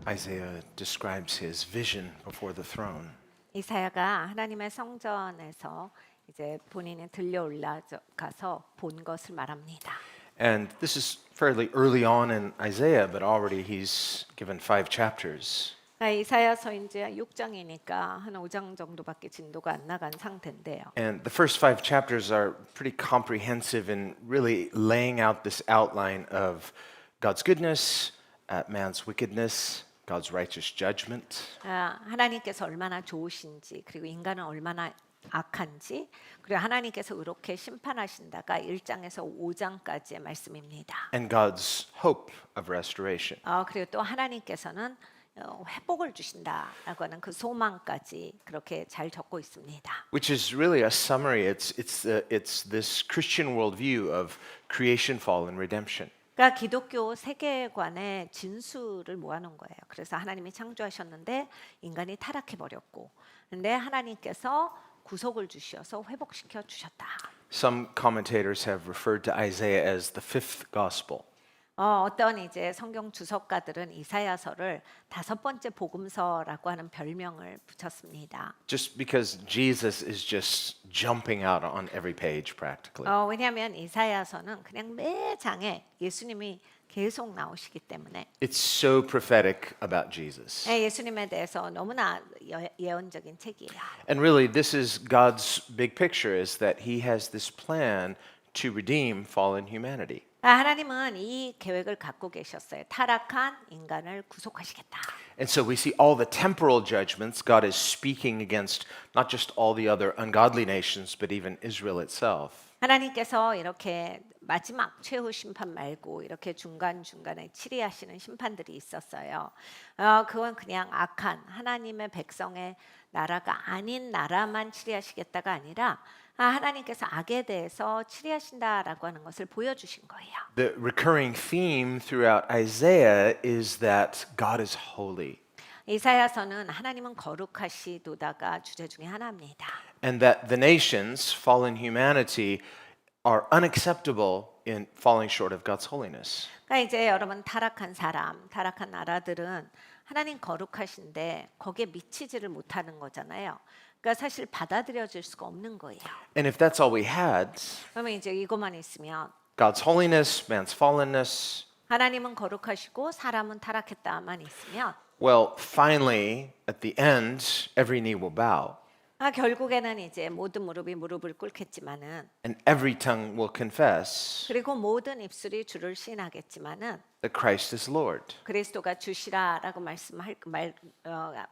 Isaiah describes his vision before the throne. 이사야가 하나님의 성전에서 이제 본인이 들려 올라가서 본 것을 말합니다. And this is fairly early on in Isaiah, but already he's given 5 chapters. 이사야서 이제 6장이니까 한 5장 정도밖에 진도가 안 나간 상태인데요. And the first 5 chapters are pretty comprehensive in really laying out this outline of God's goodness, man's wickedness, God's righteous judgment. 하나님께서 얼마나 좋으신지 그리고 인간은 얼마나 악한지 그리고 하나님께서 의롭게 심판하신다가 1장에서 5장까지의 말씀입니다. And God's hope of restoration. 그리고 또 하나님께서는 회복을 주신다라고 하는 그 소망까지 그렇게 잘 적고 있습니다. Which is really a summary. It's this Christian worldview of creation, fall, and redemption. 그러니까 기독교 세계관의 진수를 모아놓은 거예요. 그래서 하나님이 창조하셨는데 인간이 타락해 버렸고, 근데 하나님께서 구속을 주셔서 회복시켜 주셨다. Some commentators have referred to Isaiah as the fifth gospel. 어떤 이제 성경 주석가들은 이사야서를 5번째 복음서라고 하는 별명을 붙였습니다. Just because Jesus is just jumping out on every page practically. 왜냐하면 이사야서는 그냥 매 장에 예수님이 계속 나오시기 때문에 It's so prophetic about Jesus. 예수님에 대해서 너무나 예언적인 책이에요. And really this is God's big picture is that he has this plan to redeem fallen humanity. 하나님은 이 계획을 갖고 계셨어요. 타락한 인간을 구속하시겠다. And so we see all the temporal judgments God is speaking against not just all the other ungodly nations but even Israel itself. 하나님께서 이렇게 마지막 최후 심판 말고 이렇게 중간중간에 치리하시는 심판들이 있었어요. 그건 그냥 악한 하나님의 백성의 나라가 아닌 나라만 치리하시겠다가 아니라 하나님께서 악에 대해서 치리하신다라고 하는 것을 보여주신 거예요. The recurring theme throughout Isaiah is that God is holy. 이사야서는 하나님은 거룩하시도다가 주제 중에 하나입니다. And that the nations, fallen humanity, are unacceptable in falling short of God's holiness. 그러니까 이제 여러분 타락한 사람, 타락한 나라들은 하나님 거룩하신데 거기에 미치지를 못하는 거잖아요. 그러니까 사실 받아들여질 수가 없는 거예요. And if that's all we had, 그러면 이제 이것만 있으면 God's holiness, man's fallenness, 하나님은 거룩하시고 사람은 타락했다만 있으면 well, finally, at the end, every knee will bow 결국에는 이제 모든 무릎이 무릎을 꿇겠지만은 and every tongue will confess 그리고 모든 입술이 주를 시인하겠지만은 that Christ is Lord 그리스도가 주시라라고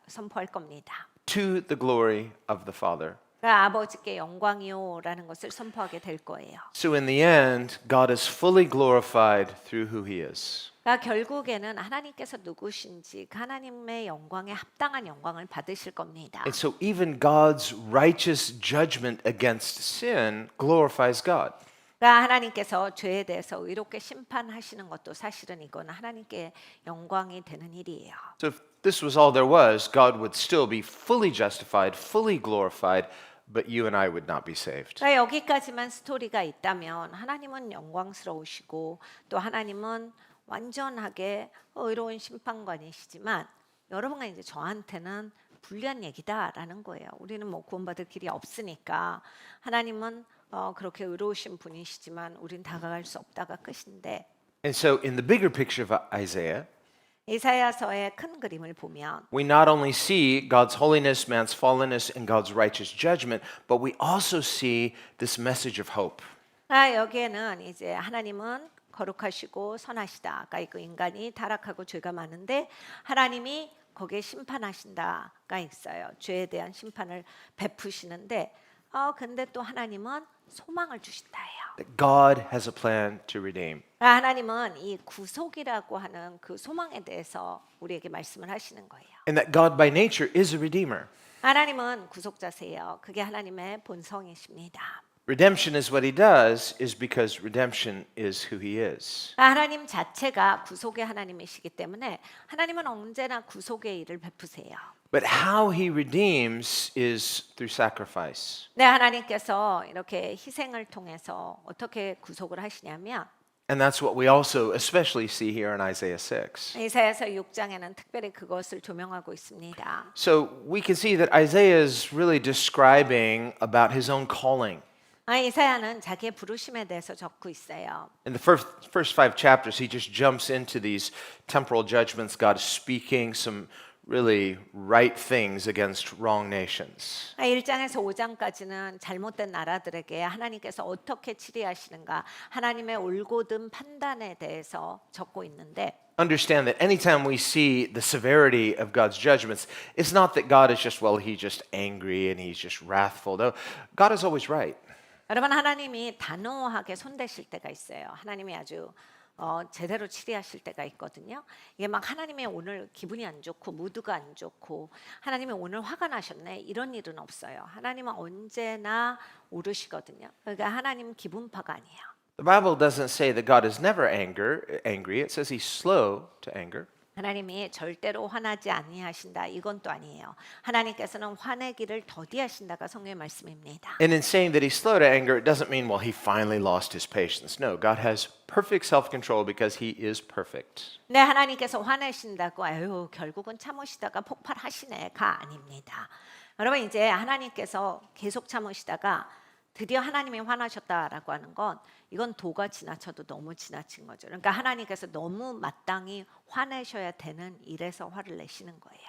선포할 겁니다. to the glory of the Father. 그러니까 아버지께 영광이요라는 것을 선포하게 될 거예요. So in the end, God is fully glorified through who he is. 그러니까 결국에는 하나님께서 누구신지 그 하나님의 영광에 합당한 영광을 받으실 겁니다. And so even God's righteous judgment against sin glorifies God. 그러니까 하나님께서 죄에 대해서 의롭게 심판하시는 것도 사실은 이건 하나님께 영광이 되는 일이에요. So if this was all there was, God would still be fully justified, fully glorified, but you and I would not be saved. 그러니까 여기까지만 스토리가 있다면 하나님은 영광스러우시고 또 하나님은 완전하게 의로운 심판관이시지만 여러분과 이제 저한테는 불리한 얘기다라는 거예요. 우리는 뭐 구원받을 길이 없으니까 하나님은 그렇게 의로우신 분이시지만 우린 다가갈 수 없다가 끝인데. And so in the bigger picture of Isaiah, 이사야서의 큰 그림을 보면 we not only see God's holiness, man's fallenness, and God's righteous judgment, but we also see this message of hope. 여기에는 이제 하나님은 거룩하시고 선하시다. 그러니까 인간이 타락하고 죄가 많은데 하나님이 거기에 심판하신다가 있어요. 죄에 대한 심판을 베푸시는데 근데 또 하나님은 소망을 주신다예요. That God has a plan to redeem. 하나님은 이 구속이라고 하는 그 소망에 대해서 우리에게 말씀을 하시는 거예요. And that God by nature is a redeemer. 하나님은 구속자세요. 그게 하나님의 본성이십니다. Redemption is what he does is because redemption is who he is. 하나님 자체가 구속의 하나님이시기 때문에 하나님은 언제나 구속의 일을 베푸세요. But how he redeems is through sacrifice. 네, 하나님께서 이렇게 희생을 통해서 어떻게 구속을 하시냐면 And that's what we also especially see here in Isaiah 6. 이사야서 6장에는 특별히 그것을 조명하고 있습니다. So we can see that Isaiah is really describing about his own calling. 이사야는 자기의 부르심에 대해서 적고 있어요. In the first five chapters, he just jumps into these temporal judgments. God is speaking some really right things against wrong nations. 1장에서 5장까지는 잘못된 나라들에게 하나님께서 어떻게 치리하시는가 하나님의 올곧은 판단에 대해서 적고 있는데 Understand that anytime we see the severity of God's judgments, it's not that God is just, well, he's just angry and he's just wrathful. No, God is always right. 여러분 하나님이 단호하게 손대실 때가 있어요. 하나님이 아주 제대로 치리하실 때가 있거든요. 이게 막 하나님의 오늘 기분이 안 좋고 무드가 안 좋고 하나님이 오늘 화가 나셨네 이런 일은 없어요. 하나님은 언제나 오르시거든요. 그러니까 하나님 기분파가 아니에요. The Bible doesn't say that God is never angry. It says he's slow to anger. 하나님이 절대로 화나지 아니하신다 이건 또 아니에요. 하나님께서는 화내기를 더디하신다가 성경의 말씀입니다. And in saying that he's slow to anger, it doesn't mean, well, he finally lost his patience. No, God has perfect self-control because he is perfect. 네, 하나님께서 화내신다고 아유 결국은 참으시다가 폭발하시네가 아닙니다. 여러분 이제 하나님께서 계속 참으시다가 드디어 하나님이 화나셨다라고 하는 건 이건 도가 지나쳐도 너무 지나친 거죠. 그러니까 하나님께서 너무 마땅히 화내셔야 되는 일에서 화를 내시는 거예요.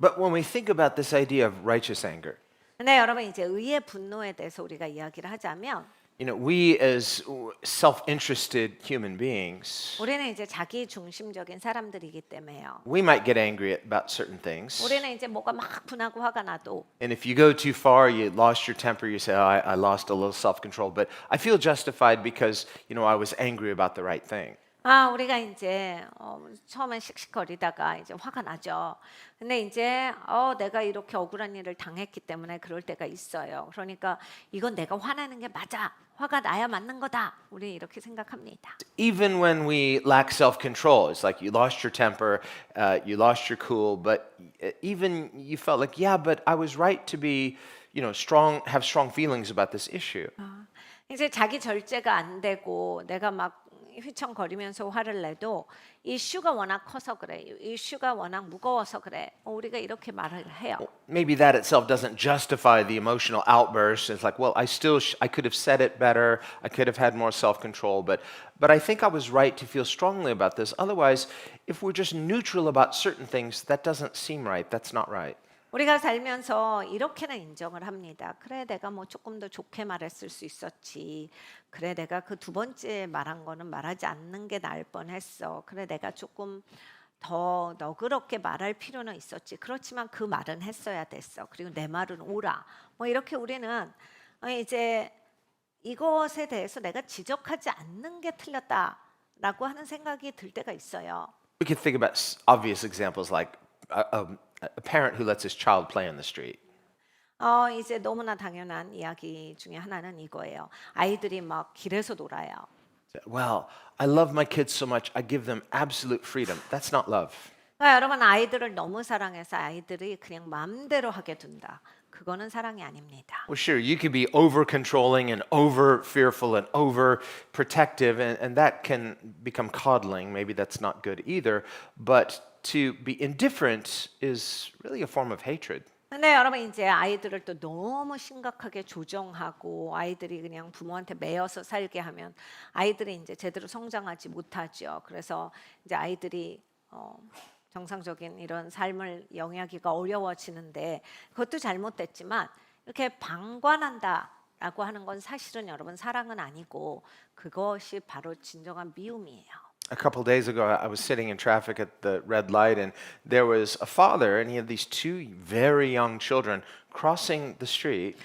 But when we think about this idea of righteous anger, 근데 여러분 이제 의의 분노에 대해서 우리가 이야기를 하자면 we as self-interested human beings, 우리는 이제 자기 중심적인 사람들이기 때문에요. we might get angry about certain things. 우리는 이제 뭐가 막 분하고 화가 나도 And if you go too far, you lost your temper, you say, oh, I lost a little self-control, but I feel justified because, I was angry about the right thing. 우리가 이제 처음엔 씩씩거리다가 이제 화가 나죠. 근데 이제 내가 이렇게 억울한 일을 당했기 때문에 그럴 때가 있어요. 그러니까 이건 내가 화내는 게 맞아. 화가 나야 맞는 거다. 우리 이렇게 생각합니다. Even when we lack self-control, it's like you lost your temper, you lost your cool, but even you felt like, yeah, but I was right to be, strong, have strong feelings about this issue. 이제 자기 절제가 안 되고 내가 막 휘청거리면서 화를 내도 이슈가 워낙 커서 그래. 이슈가 워낙 무거워서 그래. 우리가 이렇게 말을 해요. Maybe that itself doesn't justify the emotional outburst. It's like, well, I could have said it better. I could have had more self-control, but I think I was right to feel strongly about this. Otherwise, if we're just neutral about certain things, that doesn't seem right. That's not right. 우리가 살면서 이렇게는 인정을 합니다. 그래 내가 뭐 조금 더 좋게 말했을 수 있었지. 그래 내가 그 두 번째 말한 거는 말하지 않는 게 나을 뻔했어. 그래 내가 조금 더 너그럽게 말할 필요는 있었지. 그렇지만 그 말은 했어야 됐어. 그리고 내 말은 옳아. 뭐 이렇게 우리는 이제 이것에 대해서 내가 지적하지 않는 게 틀렸다라고 하는 생각이 들 때가 있어요. We could think about obvious examples like a parent who lets his child play on the street. 이제 너무나 당연한 이야기 중에 하나는 이거예요. 아이들이 막 길에서 놀아요. Well, I love my kids so much, I give them absolute freedom. That's not love. 그러니까 여러분 아이들을 너무 사랑해서 아이들이 그냥 마음대로 하게 둔다. 그거는 사랑이 아닙니다. Well, sure, you could be over controlling and over fearful and over protective, and that can become coddling. Maybe that's not good either. But to be indifferent is really a form of hatred. 근데 여러분 이제 아이들을 또 너무 심각하게 조정하고 아이들이 그냥 부모한테 매여서 살게 하면 아이들이 이제 제대로 성장하지 못하죠. 그래서 이제 아이들이 정상적인 이런 삶을 영위하기가 어려워지는데 그것도 잘못됐지만 이렇게 방관한다라고 하는 건 사실은 여러분 사랑은 아니고 그것이 바로 진정한 미움이에요. A couple days ago, I was sitting in traffic at the red light, and there was a father, and he had these two very young children crossing the street.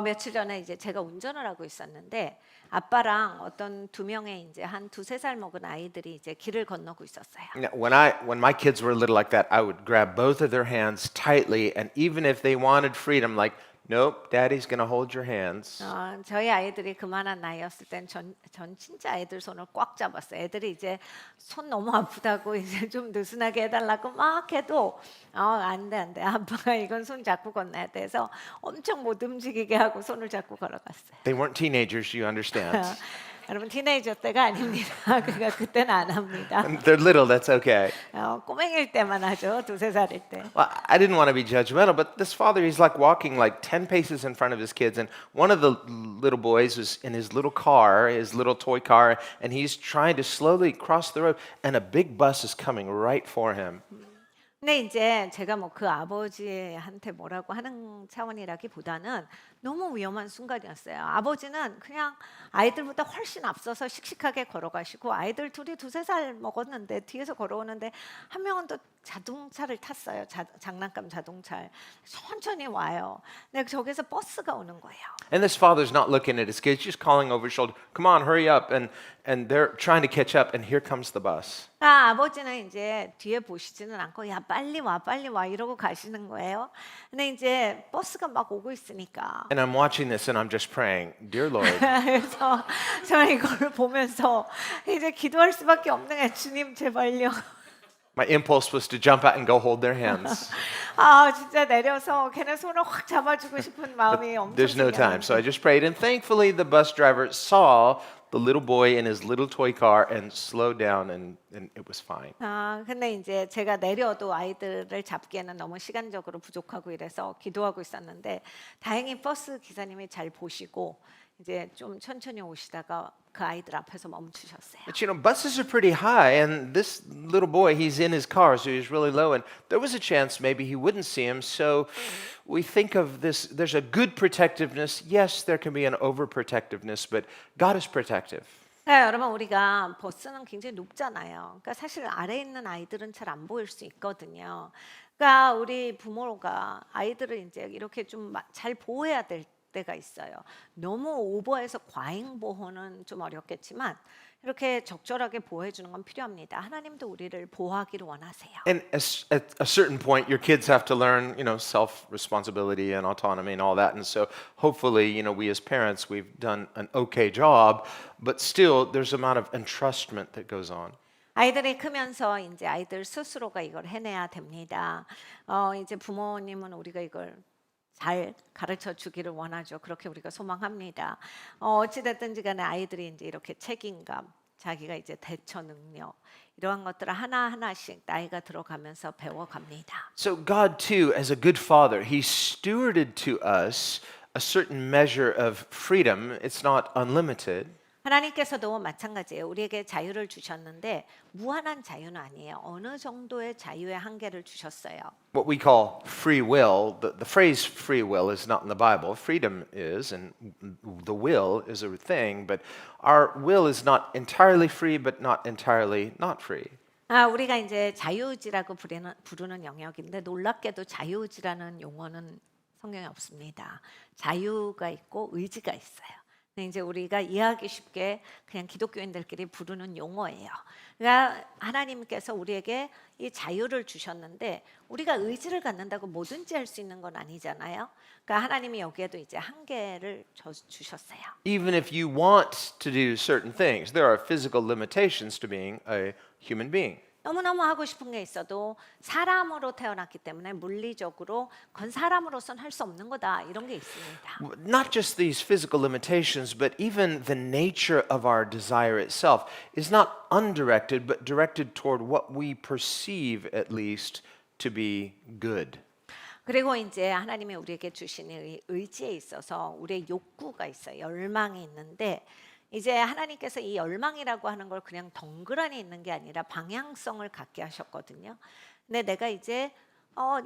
며칠 전에 이제 제가 운전을 하고 있었는데 아빠랑 어떤 두 명의 이제 한 두세 살 먹은 아이들이 이제 길을 건너고 있었어요. Now, when my kids were little like that, I would grab both of their hands tightly, and even if they wanted freedom, like, nope, Daddy's gonna hold your hands. 저희 아이들이 그만한 나이였을 땐 전 진짜 아이들 손을 꽉 잡았어요. 애들이 이제 손 너무 아프다고 이제 좀 느슨하게 해달라고 막 해도 안 돼. 아빠가 이건 손 잡고 건너야 돼서 엄청 못 움직이게 하고 손을 잡고 걸어갔어요. They weren't teenagers, you understand. 여러분 티네이저 때가 아닙니다. 그러니까 그때는 안 합니다. They're little, that's okay. 꼬맹일 때만 하죠. 2-3살일 때. Well, I didn't want to be judgmental, but this father, he's like walking like 10 paces in front of his kids. And one of the little boys was in his little car, his little toy car, and he's trying to slowly cross the road, and a big bus is coming right for him. 근데 이제 제가 뭐 그 아버지한테 뭐라고 하는 차원이라기보다는 너무 위험한 순간이었어요. 아버지는 그냥 아이들보다 훨씬 앞서서 씩씩하게 걸어가시고 아이들 둘이 2-3살 먹었는데 뒤에서 걸어오는데 한 명은 또 자동차를 탔어요. 장난감 자동차를. 천천히 와요. 근데 저기서 버스가 오는 거예요. And this father's not looking at his kids, just calling over his shoulder, come on, hurry up. And they're trying to catch up, and here comes the bus. 아버지는 이제 뒤에 보시지는 않고 야 빨리 와 이러고 가시는 거예요. 근데 이제 버스가 막 오고 있으니까 And I'm watching this, and I'm just praying, Dear Lord, 그래서 저는 이걸 보면서 이제 기도할 수밖에 없는 거예요. 주님 제발요. my impulse was to jump out and go hold their hands. 진짜 내려서 걔네 손을 확 잡아주고 싶은 마음이 엄청 There's no time. So I 생겼는데 just prayed, and thankfully the bus driver saw the little boy in his little toy car and slowed down, and it was fine. 근데 이제 제가 내려도 아이들을 잡기에는 너무 시간적으로 부족하고 이래서 기도하고 있었는데 다행히 버스 기사님이 잘 보시고 이제 좀 천천히 오시다가 그 아이들 앞에서 멈추셨어요. But you know, buses are pretty high, and this little boy, he's in his car, so he's really low, and there was a chance maybe he wouldn't see him. So we think of this, there's a good protectiveness. Yes, there can be an overprotectiveness, but God is protective. 여러분 우리가 버스는 굉장히 높잖아요. 그러니까 사실 아래에 있는 아이들은 잘 안 보일 수 있거든요. 그러니까 우리 부모가 아이들을 이제 이렇게 좀 잘 보호해야 될 때가 있어요. 너무 오버해서 과잉 보호는 좀 어렵겠지만 이렇게 적절하게 보호해 주는 건 필요합니다. 하나님도 우리를 보호하기를 원하세요. And at a certain point, your kids have to learn, self-responsibility and autonomy and all that. And so hopefully, we as parents, we've done an okay job, but still there's an amount of entrustment that goes on. 아이들이 크면서 이제 아이들 스스로가 이걸 해내야 됩니다. 이제 부모님은 우리가 이걸 잘 가르쳐 주기를 원하죠. 그렇게 우리가 소망합니다. 어찌됐든지 간에 아이들이 이제 이렇게 책임감, 자기가 이제 대처 능력 이러한 것들을 하나하나씩 나이가 들어가면서 배워갑니다. So God too, as a good father, he stewarded to us a certain measure of freedom. It's not unlimited. 하나님께서도 마찬가지예요. 우리에게 자유를 주셨는데 무한한 자유는 아니에요. 어느 정도의 자유의 한계를 주셨어요. What we call free will, the phrase free will is not in the Bible. Freedom is, and the will is a thing, but our will is not entirely free, but not entirely not free. 우리가 이제 자유의지라고 부르는 영역인데 놀랍게도 자유의지라는 용어는 성경에 없습니다. 자유가 있고 의지가 있어요. 근데 이제 우리가 이해하기 쉽게 그냥 기독교인들끼리 부르는 용어예요. 그러니까 하나님께서 우리에게 이 자유를 주셨는데 우리가 의지를 갖는다고 뭐든지 할 수 있는 건 아니잖아요. 그러니까 하나님이 여기에도 이제 한계를 주셨어요. Even if you want to do certain things, there are physical limitations to being a human being. 너무너무 하고 싶은 게 있어도 사람으로 태어났기 때문에 물리적으로 그건 사람으로서는 할 수 없는 거다 이런 게 있습니다. Not just these physical limitations, but even the nature of our desire itself is not undirected, but directed toward what we perceive, at least, to be good. 그리고 이제 하나님이 우리에게 주신 의지에 있어서 우리의 욕구가 있어요. 열망이 있는데 이제 하나님께서 이 열망이라고 하는 걸 그냥 덩그러니 있는 게 아니라 방향성을 갖게 하셨거든요. 근데 내가 이제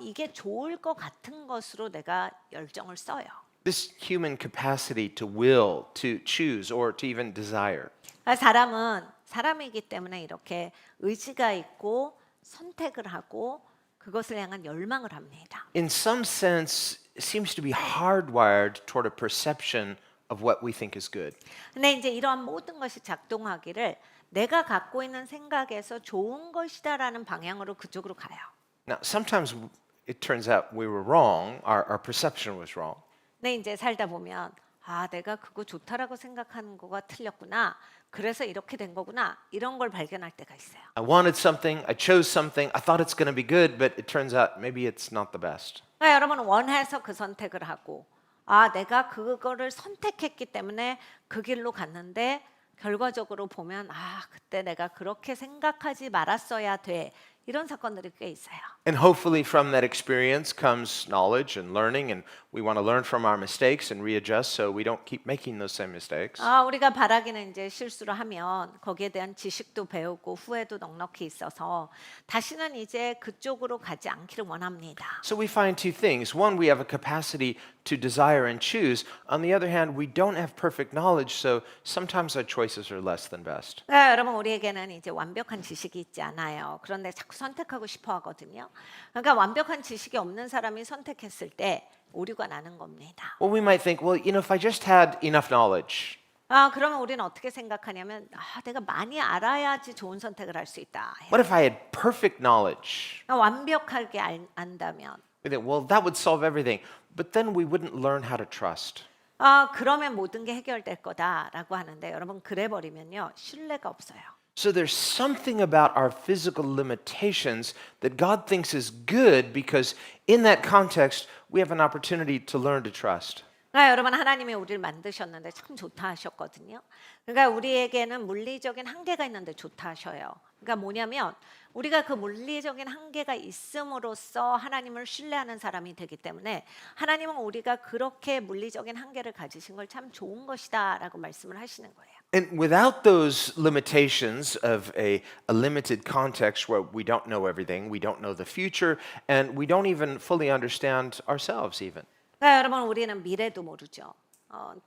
이게 좋을 것 같은 것으로 내가 열정을 써요. This human capacity to will, to choose, or to even desire. 사람은 사람이기 때문에 이렇게 의지가 있고 선택을 하고 그것을 향한 열망을 합니다. In some sense, it seems to be hardwired toward a perception of what we think is good. 근데 이제 이러한 모든 것이 작동하기를 내가 갖고 있는 생각에서 좋은 것이다라는 방향으로 그쪽으로 가요. Now, sometimes it turns out we were wrong, our perception was wrong. 근데 이제 살다 보면 내가 그거 좋다라고 생각하는 거가 틀렸구나. 그래서 이렇게 된 거구나. 이런 걸 발견할 때가 있어요. I wanted something, I chose something, I thought it's going to be good, but it turns out maybe it's not the best. 그러니까 여러분 원해서 그 선택을 하고 내가 그거를 선택했기 때문에 그 길로 갔는데 결과적으로 보면 아, 그때 내가 그렇게 생각하지 말았어야 돼. 이런 사건들이 꽤 있어요. And hopefully from that experience comes knowledge and learning, and we want to learn from our mistakes and readjust so we don't keep making those same mistakes. 아, 우리가 바라기는 이제 실수를 하면 거기에 대한 지식도 배우고 후회도 넉넉히 있어서 다시는 이제 그쪽으로 가지 않기를 원합니다. So we find two things. One, we have a capacity to desire and choose. On the other hand, we don't have perfect knowledge, so sometimes our choices are less than best. 그러니까 여러분 우리에게는 이제 완벽한 지식이 있지 않아요. 그런데 자꾸 선택하고 싶어 하거든요. 그러니까 완벽한 지식이 없는 사람이 선택했을 때 오류가 나는 겁니다. Well, we might think, well, if I just had enough knowledge, 아, 그러면 우리는 어떻게 생각하냐면 아, 내가 많이 알아야지 좋은 선택을 할 수 있다. what if I had perfect knowledge? 완벽하게 안다면 We think, well, that would solve everything. But then we wouldn't learn how to trust. 아, 그러면 모든 게 해결될 거다라고 하는데 여러분 그래 버리면요. 신뢰가 없어요. So there's something about our physical limitations that God thinks is good because in that context, we have an opportunity to learn to trust. 그러니까 여러분 하나님이 우리를 만드셨는데 참 좋다 하셨거든요. 그러니까 우리에게는 물리적인 한계가 있는데 좋다 하셔요. 그러니까 뭐냐면 우리가 그 물리적인 한계가 있음으로써 하나님을 신뢰하는 사람이 되기 때문에 하나님은 우리가 그렇게 물리적인 한계를 가지신 걸 참 좋은 것이다라고 말씀을 하시는 거예요. And without those limitations of a limited context where we don't know everything, we don't know the future, and we don't even fully understand ourselves even. 그러니까 여러분 우리는 미래도 모르죠.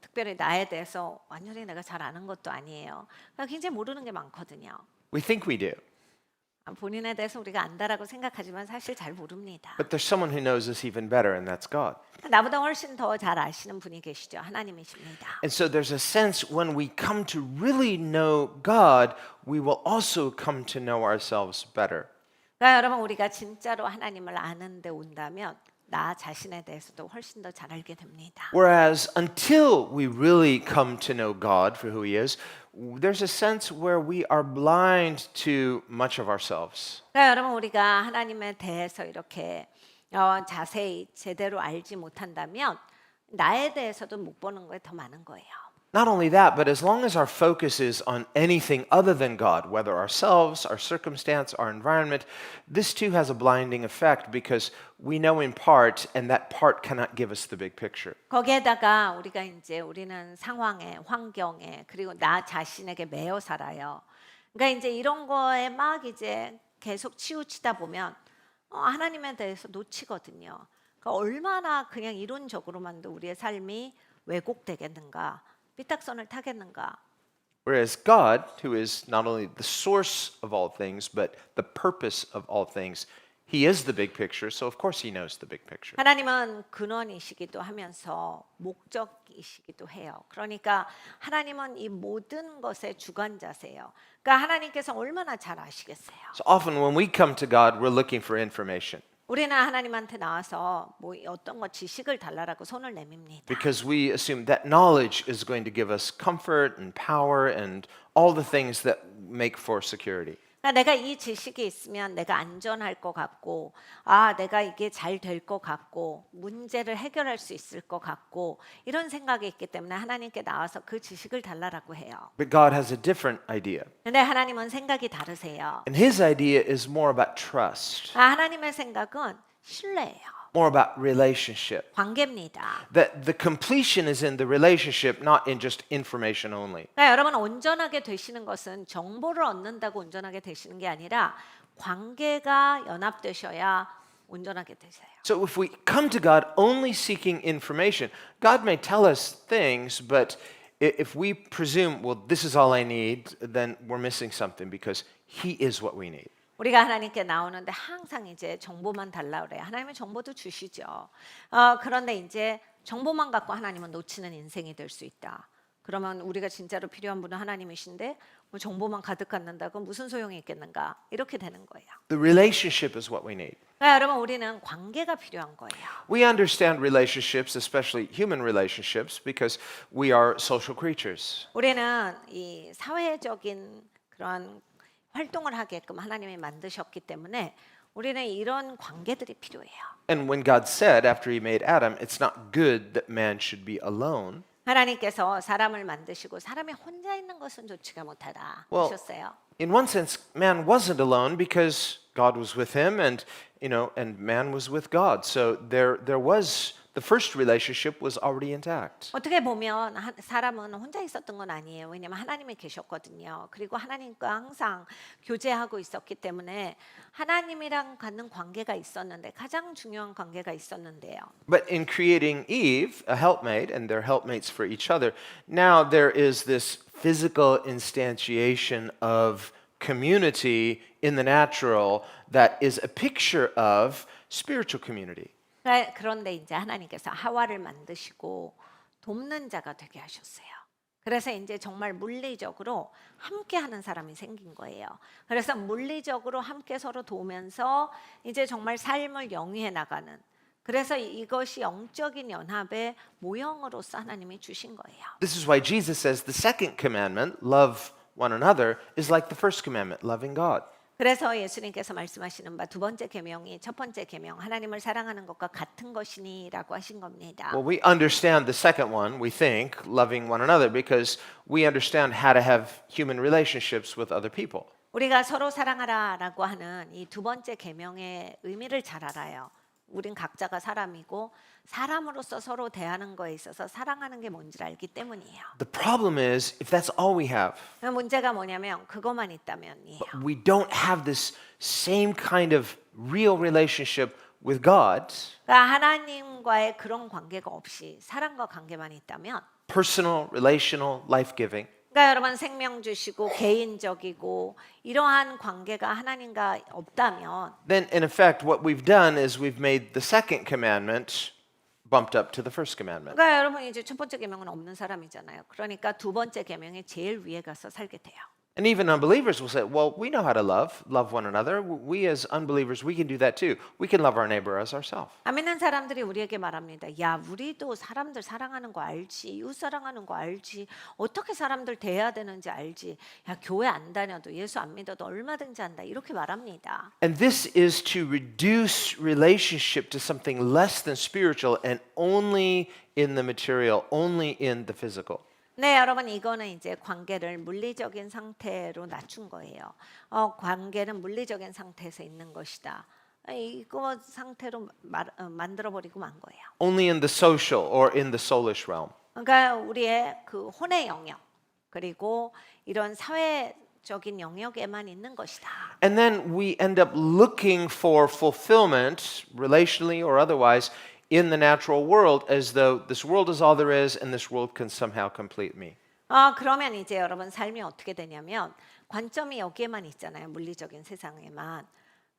특별히 나에 대해서 완전히 내가 잘 아는 것도 아니에요. 그러니까 굉장히 모르는 게 많거든요. We think we do, 본인에 대해서 우리가 안다라고 생각하지만 사실 잘 모릅니다. but there's someone who knows us even better, and that's God. 나보다 훨씬 더 잘 아시는 분이 계시죠. 하나님이십니다. And so there's a sense when we come to really know God, we will also come to know ourselves better. 그러니까 여러분 우리가 진짜로 하나님을 아는 데 온다면 나 자신에 대해서도 훨씬 더 잘 알게 됩니다. Whereas until we really come to know God for who He is, there's a sense where we are blind to much of ourselves. 그러니까 여러분 우리가 하나님에 대해서 이렇게 자세히 제대로 알지 못한다면 나에 대해서도 못 보는 거에 더 많은 거예요. Not only that, but as long as our focus is on anything other than God, whether ourselves, our circumstance, our environment, this too has a blinding effect because we know in part and that part cannot give us the big picture. 거기에다가 우리가 이제 우리는 상황에, 환경에 그리고 나 자신에게 매여 살아요. 그러니까 이제 이런 거에 막 이제 계속 치우치다 보면 하나님에 대해서 놓치거든요. 그러니까 얼마나 그냥 이론적으로만도 우리의 삶이 왜곡되겠는가, 삐딱선을 타겠는가. Whereas God, who is not only the source of all things, but the purpose of all things, He is the big picture, so of course He knows the big picture. 하나님은 근원이시기도 하면서 목적이시기도 해요. 그러니까 하나님은 이 모든 것의 주관자세요. 그러니까 하나님께서 얼마나 잘 아시겠어요. So often when we come to God, we're looking for information 우리는 하나님한테 나와서 뭐 어떤 거 지식을 달라라고 손을 내밉니다. because we assume that knowledge is going to give us comfort and power and all the things that make for security. 그러니까 내가 이 지식이 있으면 내가 안전할 것 같고, 아, 내가 이게 잘 될 것 같고, 문제를 해결할 수 있을 것 같고, 이런 생각이 있기 때문에 하나님께 나와서 그 지식을 달라라고 해요. But God has a different idea. 근데 하나님은 생각이 다르세요. And His idea is more about trust, 하나님의 생각은 신뢰예요. more about relationship. 관계입니다. That the completion is in the relationship, not in just information only. 그러니까 여러분 온전하게 되시는 것은 정보를 얻는다고 온전하게 되시는 게 아니라 관계가 연합되셔야 온전하게 되세요. So if we come to God only seeking information, God may tell us things, but if we presume, well, this is all I need, then we're missing something because He is what we need. 우리가 하나님께 나오는데 항상 이제 정보만 달라 그래요. 하나님은 정보도 주시죠. 그런데 이제 정보만 갖고 하나님은 놓치는 인생이 될 수 있다. 그러면 우리가 진짜로 필요한 분은 하나님이신데 뭐 정보만 가득 갖는다고 무슨 소용이 있겠는가? 이렇게 되는 거예요. The relationship is what we need. 그러니까 여러분 우리는 관계가 필요한 거예요. We understand relationships, especially human relationships, because we are social creatures. 우리는 이 사회적인 그런 활동을 하게끔 하나님이 만드셨기 때문에 우리는 이런 관계들이 필요해요. And when God said after He made Adam, it's not good that man should be alone. 하나님께서 사람을 만드시고 사람이 혼자 있는 것은 좋지가 못하다 Well, 하셨어요. in one sense, man wasn't alone because God was with him, and and man was with God. So there was the first relationship was already intact. 어떻게 보면 사람은 혼자 있었던 건 아니에요. 왜냐하면 하나님이 계셨거든요. 그리고 하나님과 항상 교제하고 있었기 때문에 하나님이랑 갖는 관계가 있었는데 가장 중요한 관계가 있었는데요. But in creating Eve, a helpmate, and they're helpmates for each other, now there is this physical instantiation of community in the natural that is a picture of spiritual community. 그런데 이제 하나님께서 하와를 만드시고 돕는 자가 되게 하셨어요. 그래서 이제 정말 물리적으로 함께 하는 사람이 생긴 거예요. 그래서 물리적으로 함께 서로 도우면서 이제 정말 삶을 영위해 나가는 그래서 이것이 영적인 연합의 모형으로서 하나님이 주신 거예요. This is why Jesus says the second commandment, love one another, is like the first commandment, loving God. 그래서 예수님께서 말씀하시는 바 두 번째 계명이 첫 번째 계명 하나님을 사랑하는 것과 같은 것이니라고 하신 겁니다. Well, we understand the second one, we think, loving one another, because we understand how to have human relationships with other people. 우리가 서로 사랑하라라고 하는 이 두 번째 계명의 의미를 잘 알아요. 우린 각자가 사람이고 사람으로서 서로 대하는 거에 있어서 사랑하는 게 뭔지를 알기 때문이에요. The problem is, if that's all we have, 문제가 뭐냐면 그것만 있다면이에요. we don't have this same kind of real relationship with God, 그러니까 하나님과의 그런 관계가 없이 사랑과 관계만 있다면 personal, relational, life-giving, 그러니까 여러분 생명 주시고 개인적이고 이러한 관계가 하나님과 없다면 then in effect what we've done is we've made the second commandment bumped up to the first commandment. 그러니까 여러분 이제 첫 번째 계명은 없는 사람이잖아요. 그러니까 두 번째 계명의 제일 위에 가서 살게 돼요. And even unbelievers will say, well, we know how to love one another. We as unbelievers, we can do that too. We can love our neighbor as ourselves. 안 믿는 사람들이 우리에게 말합니다. 야, 우리도 사람들 사랑하는 거 알지. 이웃 사랑하는 거 알지. 어떻게 사람들 대해야 되는지 알지. 야, 교회 안 다녀도 예수 안 믿어도 얼마든지 한다. 이렇게 말합니다. And this is to reduce relationship to something less than spiritual and only in the material, only in the physical. 네, 여러분 이거는 이제 관계를 물리적인 상태로 낮춘 거예요. 관계는 물리적인 상태에서 있는 것이다. 이거 상태로 만들어 버리고 만 거예요. Only in the social or in the soulish realm. 그러니까 우리의 그 혼의 영역 그리고 이런 사회적인 영역에만 있는 것이다. And then we end up looking for fulfillment, relationally or otherwise, in the natural world as though this world is all there is and this world can somehow complete me. 그러면 이제 여러분 삶이 어떻게 되냐면 관점이 여기에만 있잖아요. 물리적인 세상에만.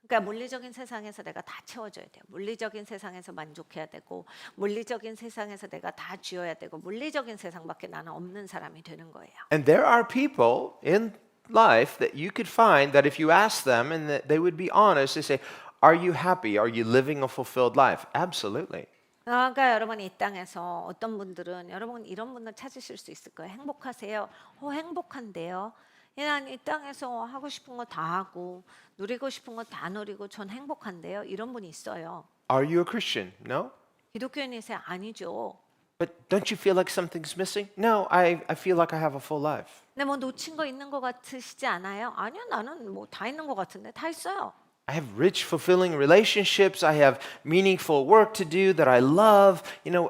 그러니까 물리적인 세상에서 내가 다 채워줘야 돼요. 물리적인 세상에서 만족해야 되고 물리적인 세상에서 내가 다 쥐어야 되고 물리적인 세상밖에 나는 없는 사람이 되는 거예요. And there are people in life that you could find that if you ask them and that they would be honest, they say, are you happy? Are you living a fulfilled life? Absolutely. 그러니까 여러분 이 땅에서 어떤 분들은 여러분 이런 분들 찾으실 수 있을 거예요. 행복하세요? 행복한데요. 난 이 땅에서 하고 싶은 거 다 하고 누리고 싶은 거 다 누리고 전 행복한데요. 이런 분이 있어요. Are you a Christian? No? 기독교인이세요? 아니죠. But don't you feel like something's missing? No, I feel like I have a full life. 근데 뭐 놓친 거 있는 거 같으시지 않아요? 아니요, 나는 뭐 다 있는 거 같은데 다 있어요. I have rich, fulfilling relationships. I have meaningful work to do that I love.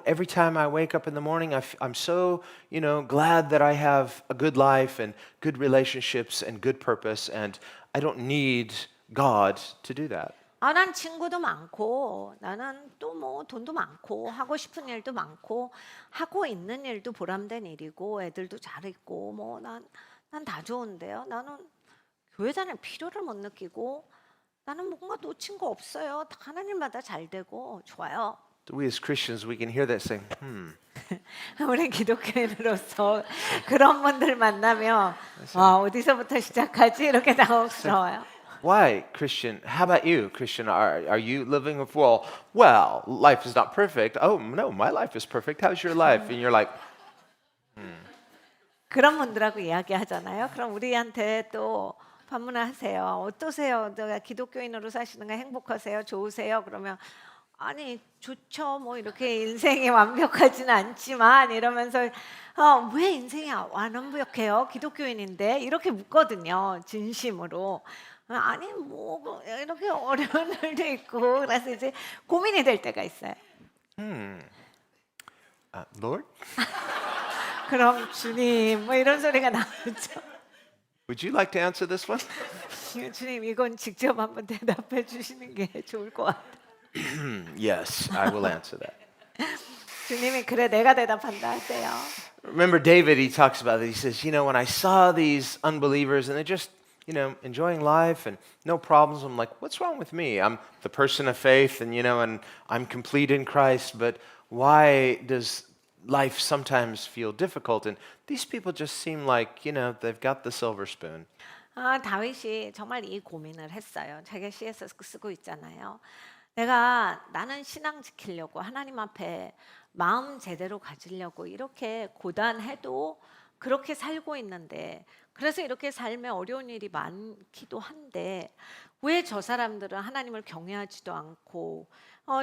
Every time I wake up in the morning, I'm so, glad that I have a good life and good relationships and good purpose, and I don't need God to do that. 난 친구도 많고 나는 또 뭐 돈도 많고 하고 싶은 일도 많고 하고 있는 일도 보람된 일이고 애들도 잘 있고 뭐 난 다 좋은데요. 나는 교회 다닐 필요를 못 느끼고 나는 뭔가 놓친 거 없어요. 다 하나님마다 잘 되고 좋아요. So we as Christians, we can hear that saying, 우리 기독교인으로서 그런 분들 만나면 어디서부터 시작하지? 이렇게 당혹스러워요. Why, Christian? How about you, Christian? Are you living well, life is not perfect. Oh, no, my life is perfect. How's your life? And you're like, 그런 분들하고 이야기하잖아요. 그럼 우리한테 또 반문하세요. 어떠세요? 내가 기독교인으로 사시는 거 행복하세요? 좋으세요? 그러면 아니 좋죠. 뭐 이렇게 인생이 완벽하지는 않지만 이러면서 왜 인생이 안 완벽해요? 기독교인인데 이렇게 묻거든요. 진심으로. 아니 뭐 이렇게 어려운 일도 있고 그래서 이제 고민이 될 때가 있어요. Lord, 그럼 주님 뭐 이런 소리가 나오죠. would you like to answer this one? 주님 이건 직접 한번 대답해 주시는 게 좋을 것 같아요. Yes, I will answer that. 주님이 그래 내가 대답한다 하세요. Remember David, he talks about it. He says, when I saw these unbelievers and they're just, enjoying life and no problems, I'm like, what's wrong with me? I'm the person of faith and, and I'm complete in Christ, but why does life sometimes feel difficult? And these people just seem like, they've got the silver spoon. 다윗이 정말 이 고민을 했어요. 자기가 시에서 쓰고 있잖아요. 나는 신앙 지키려고 하나님 앞에 마음 제대로 가지려고 이렇게 고단해도 그렇게 살고 있는데 그래서 이렇게 삶에 어려운 일이 많기도 한데 왜 저 사람들은 하나님을 경외하지도 않고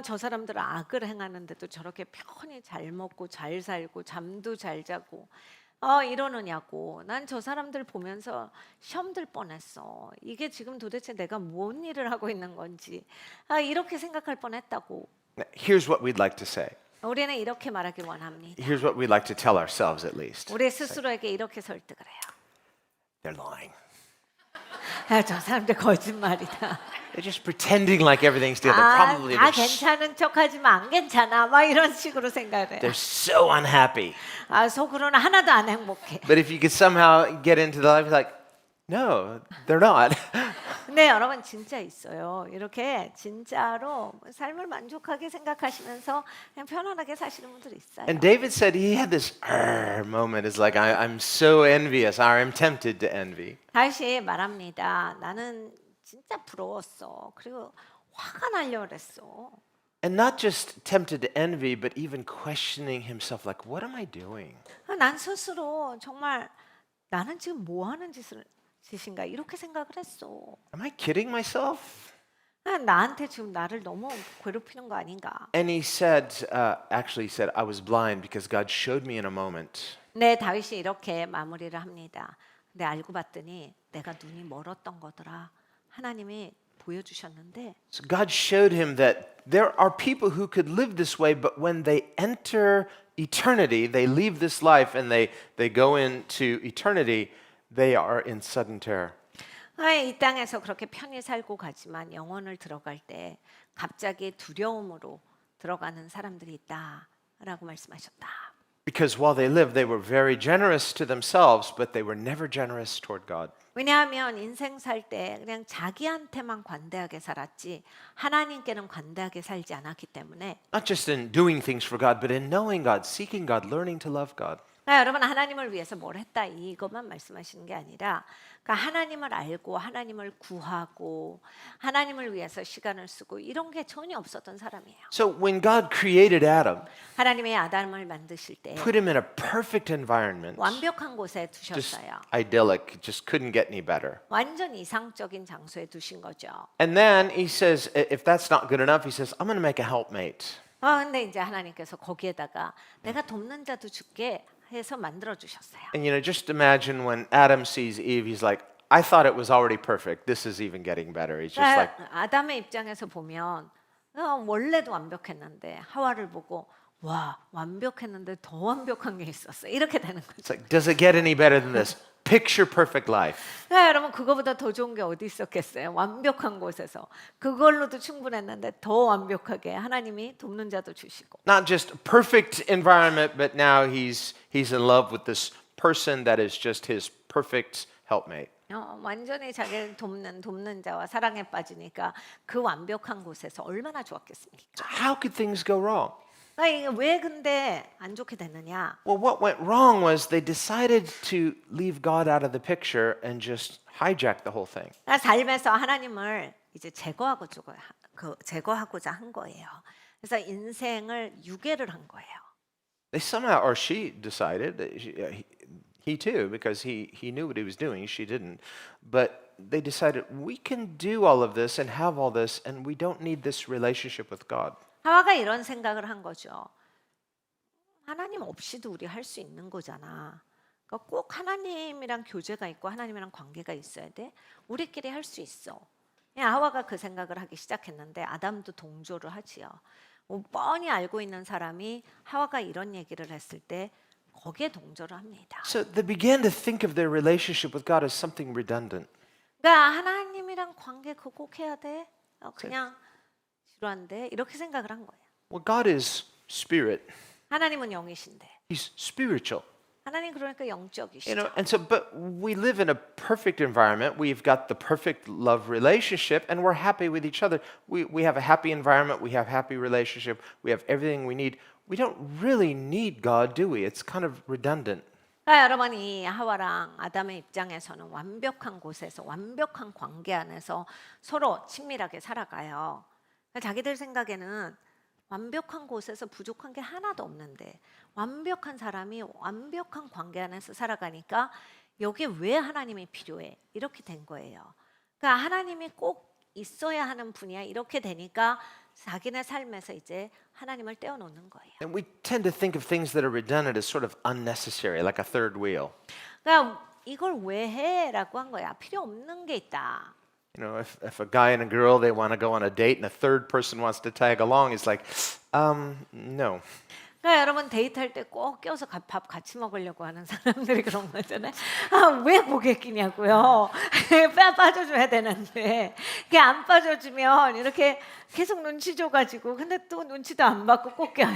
저 사람들은 악을 행하는데도 저렇게 편히 잘 먹고 잘 살고 잠도 잘 자고 이러느냐고. 난 저 사람들 보면서 시험 들 뻔했어. 이게 지금 도대체 내가 뭔 일을 하고 있는 건지 이렇게 생각할 뻔했다고. Now, here's what we'd like to say. 우리는 이렇게 말하기 원합니다. Here's what we'd like to tell ourselves at least. 우리 스스로에게 이렇게 설득을 해요. They're lying. 저 사람들 거짓말이다. They're just pretending like everything's good. They're probably 다 괜찮은 척하지만 안 괜찮아. 막 이런 식으로 생각을 해요. they're so unhappy. 속으로는 하나도 안 행복해. But if you could somehow get into the life, you're like, no, they're not. 근데 여러분 진짜 있어요. 이렇게 진짜로 삶을 만족하게 생각하시면서 그냥 편안하게 사시는 분들 있어요. And David said he had this moment. It's like, I'm so envious, or I'm tempted to envy. 다시 말합니다. 나는 진짜 부러웠어. 그리고 화가 나려 그랬어. And not just tempted to envy, but even questioning himself, like, what am I doing? 난 스스로 정말 나는 지금 뭐 하는 짓인가 이렇게 생각을 했어. Am I kidding myself? 나한테 지금 나를 너무 괴롭히는 거 아닌가? And he said, actually, he said, I was blind because God showed me in a moment. 네, 다윗이 이렇게 마무리를 합니다. 근데 알고 봤더니 내가 눈이 멀었던 거더라. 하나님이 보여주셨는데 So God showed him that there are people who could live this way, but when they enter eternity, they leave this life and they go into eternity, they are in sudden terror. 이 땅에서 그렇게 편히 살고 가지만 영혼을 들어갈 때 갑자기 두려움으로 들어가는 사람들이 있다라고 말씀하셨다. Because while they lived, they were very generous to themselves, but they were never generous toward God. 왜냐하면 인생 살 때 그냥 자기한테만 관대하게 살았지 하나님께는 관대하게 살지 않았기 때문에 Not just in doing things for God, but in knowing God, seeking God, learning to love God. 여러분 하나님을 위해서 뭘 했다 이것만 말씀하시는 게 아니라 그러니까 하나님을 알고 하나님을 구하고 하나님을 위해서 시간을 쓰고 이런 게 전혀 없었던 사람이에요. So when God created Adam, 하나님의 아담을 만드실 때 put him in a perfect environment, 완벽한 곳에 just 두셨어요. idyllic, just couldn't get any better. 완전 이상적인 장소에 두신 거죠. And then he says, if that's not good enough, he says, I'm going to make a helpmate. 근데 이제 하나님께서 거기에다가 내가 돕는 자도 줄게 해서 만들어 주셨어요. And just imagine when Adam sees Eve, he's like, I thought it was already perfect. This is even getting better. He's just like, 아담의 입장에서 보면 원래도 완벽했는데 하와를 보고 와 완벽했는데 더 완벽한 게 있었어 이렇게 되는 거죠. it's like, does it get any better than this? Picture perfect life. 여러분 그거보다 더 좋은 게 어디 있었겠어요? 완벽한 곳에서 그걸로도 충분했는데 더 완벽하게 하나님이 돕는 자도 주시고. Not just perfect environment, but now he's in love with this person that is just his perfect helpmate. 완전히 자기를 돕는 자와 사랑에 빠지니까 그 완벽한 곳에서 얼마나 좋았겠습니까? So how could things go wrong? 이게 왜 근데 안 좋게 됐느냐? Well, what went wrong was they decided to leave God out of the picture and just hijack the whole thing. 삶에서 하나님을 이제 제거하고자 한 거예요. 그래서 인생을 유괴를 한 거예요. They somehow, or she decided, he too, because he knew what he was doing, she didn't. But they decided we can do all of this and have all this, and we don't need this relationship with God. 하와가 이런 생각을 한 거죠. 하나님 없이도 우리 할 수 있는 거잖아. 그러니까 꼭 하나님이랑 교제가 있고 하나님이랑 관계가 있어야 돼. 우리끼리 할 수 있어. 하와가 그 생각을 하기 시작했는데 아담도 동조를 하지요. 뻔히 알고 있는 사람이 하와가 이런 얘기를 했을 때 거기에 동조를 합니다. So they began to think of their relationship with God as something redundant. 그러니까 하나님이랑 관계 그거 꼭 해야 돼? 그냥 지루한데 이렇게 생각을 한 거예요. Well, God is spirit. 하나님은 영이신데 He's spiritual. 하나님 그러니까 You know, 영적이시죠. and so, but we live in a perfect environment. We've got the perfect love relationship, and we're happy with each other. We have a happy environment. We have happy relationship. We have everything we need. We don't really need God, do we? It's kind of redundant. 그러니까 여러분 이 하와랑 아담의 입장에서는 완벽한 곳에서 완벽한 관계 안에서 서로 친밀하게 살아가요. 그러니까 자기들 생각에는 완벽한 곳에서 부족한 게 하나도 없는데 완벽한 사람이 완벽한 관계 안에서 살아가니까 여기에 왜 하나님이 필요해? 이렇게 된 거예요. 그러니까 하나님이 꼭 있어야 하는 분이야. 이렇게 되니까 자기네 삶에서 이제 하나님을 떼어놓는 거예요. And we tend to think of things that are redundant as sort of unnecessary, like a third wheel. 그러니까 이걸 왜 해?라고 한 거야. 필요 없는 게 있다. You know, if a guy and a girl, they want to go on a date and a third person wants to tag along, it's like, no. 그러니까 여러분 데이트할 때 꼭 껴서 밥 같이 먹으려고 하는 사람들이 그런 거잖아요. 왜 고개 끼냐고요. 빠져줘야 되는데 그게 안 빠져주면 이렇게 계속 눈치 줘가지고 근데 또 눈치도 안 받고 꼭 껴요.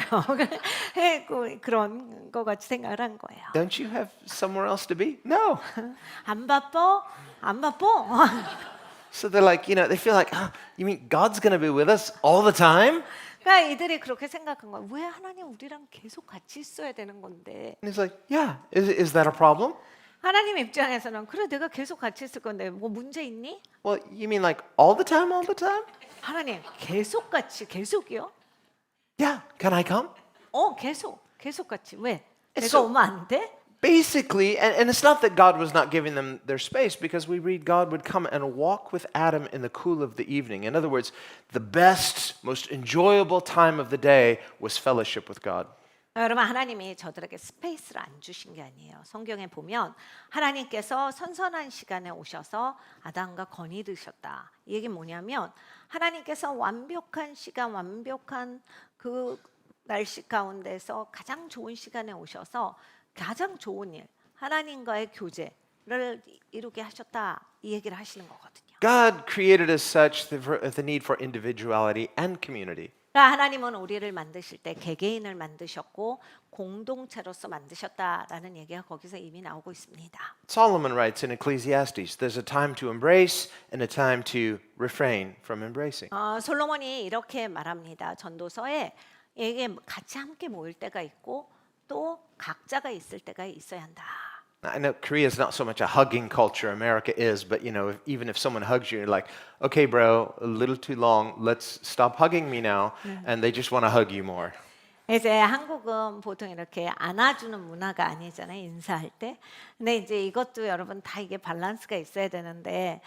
그런 거 같이 생각을 한 거예요. Don't you have somewhere else to be? No. 안 바빠? 안 바빠? So they're like, you know, they feel like, you mean God's going to be with us all the time? 그러니까 이들이 그렇게 생각한 거야. 왜 하나님 우리랑 계속 같이 있어야 되는 건데? And he's like, yeah, is that a problem? 하나님 입장에서는 그래 내가 계속 같이 있을 건데 뭐 문제 있니? Well, you mean like all the time, all the time? 하나님 계속 같이 계속이요? Yeah, can I come? 계속 같이 왜? It's 내가 so- 오면 안 돼? Basically, and it's not that God was not giving them their space, because we read God would come and walk with Adam in the cool of the evening. In other words, the best, most enjoyable time of the day was fellowship with God. 여러분 하나님이 저들에게 스페이스를 안 주신 게 아니에요. 성경에 보면 하나님께서 선선한 시간에 오셔서 아담과 건의드셨다. 이 얘기는 뭐냐면 하나님께서 완벽한 시간, 완벽한 그 날씨 가운데서 가장 좋은 시간에 오셔서 가장 좋은 일, 하나님과의 교제를 이루게 하셨다. 이 얘기를 하시는 거거든요. God created us such the need for individuality and community. 그러니까 하나님은 우리를 만드실 때 개개인을 만드셨고 공동체로서 만드셨다라는 얘기가 거기서 이미 나오고 있습니다. Solomon writes in Ecclesiastes, there's a time to embrace and a time to refrain from embracing. 솔로몬이 이렇게 말합니다. 전도서에 이게 같이 함께 모일 때가 있고 또 각자가 있을 때가 있어야 한다. I know Korea is not so much a hugging culture, America is, but you know, even if someone hugs you, you're like, okay, bro, a little too long, let's stop hugging me now, and they just want to hug you more. 이제 한국은 보통 이렇게 안아주는 문화가 아니잖아요. 인사할 때. 근데 이제 이것도 여러분 다 이게 밸런스가 있어야 되는데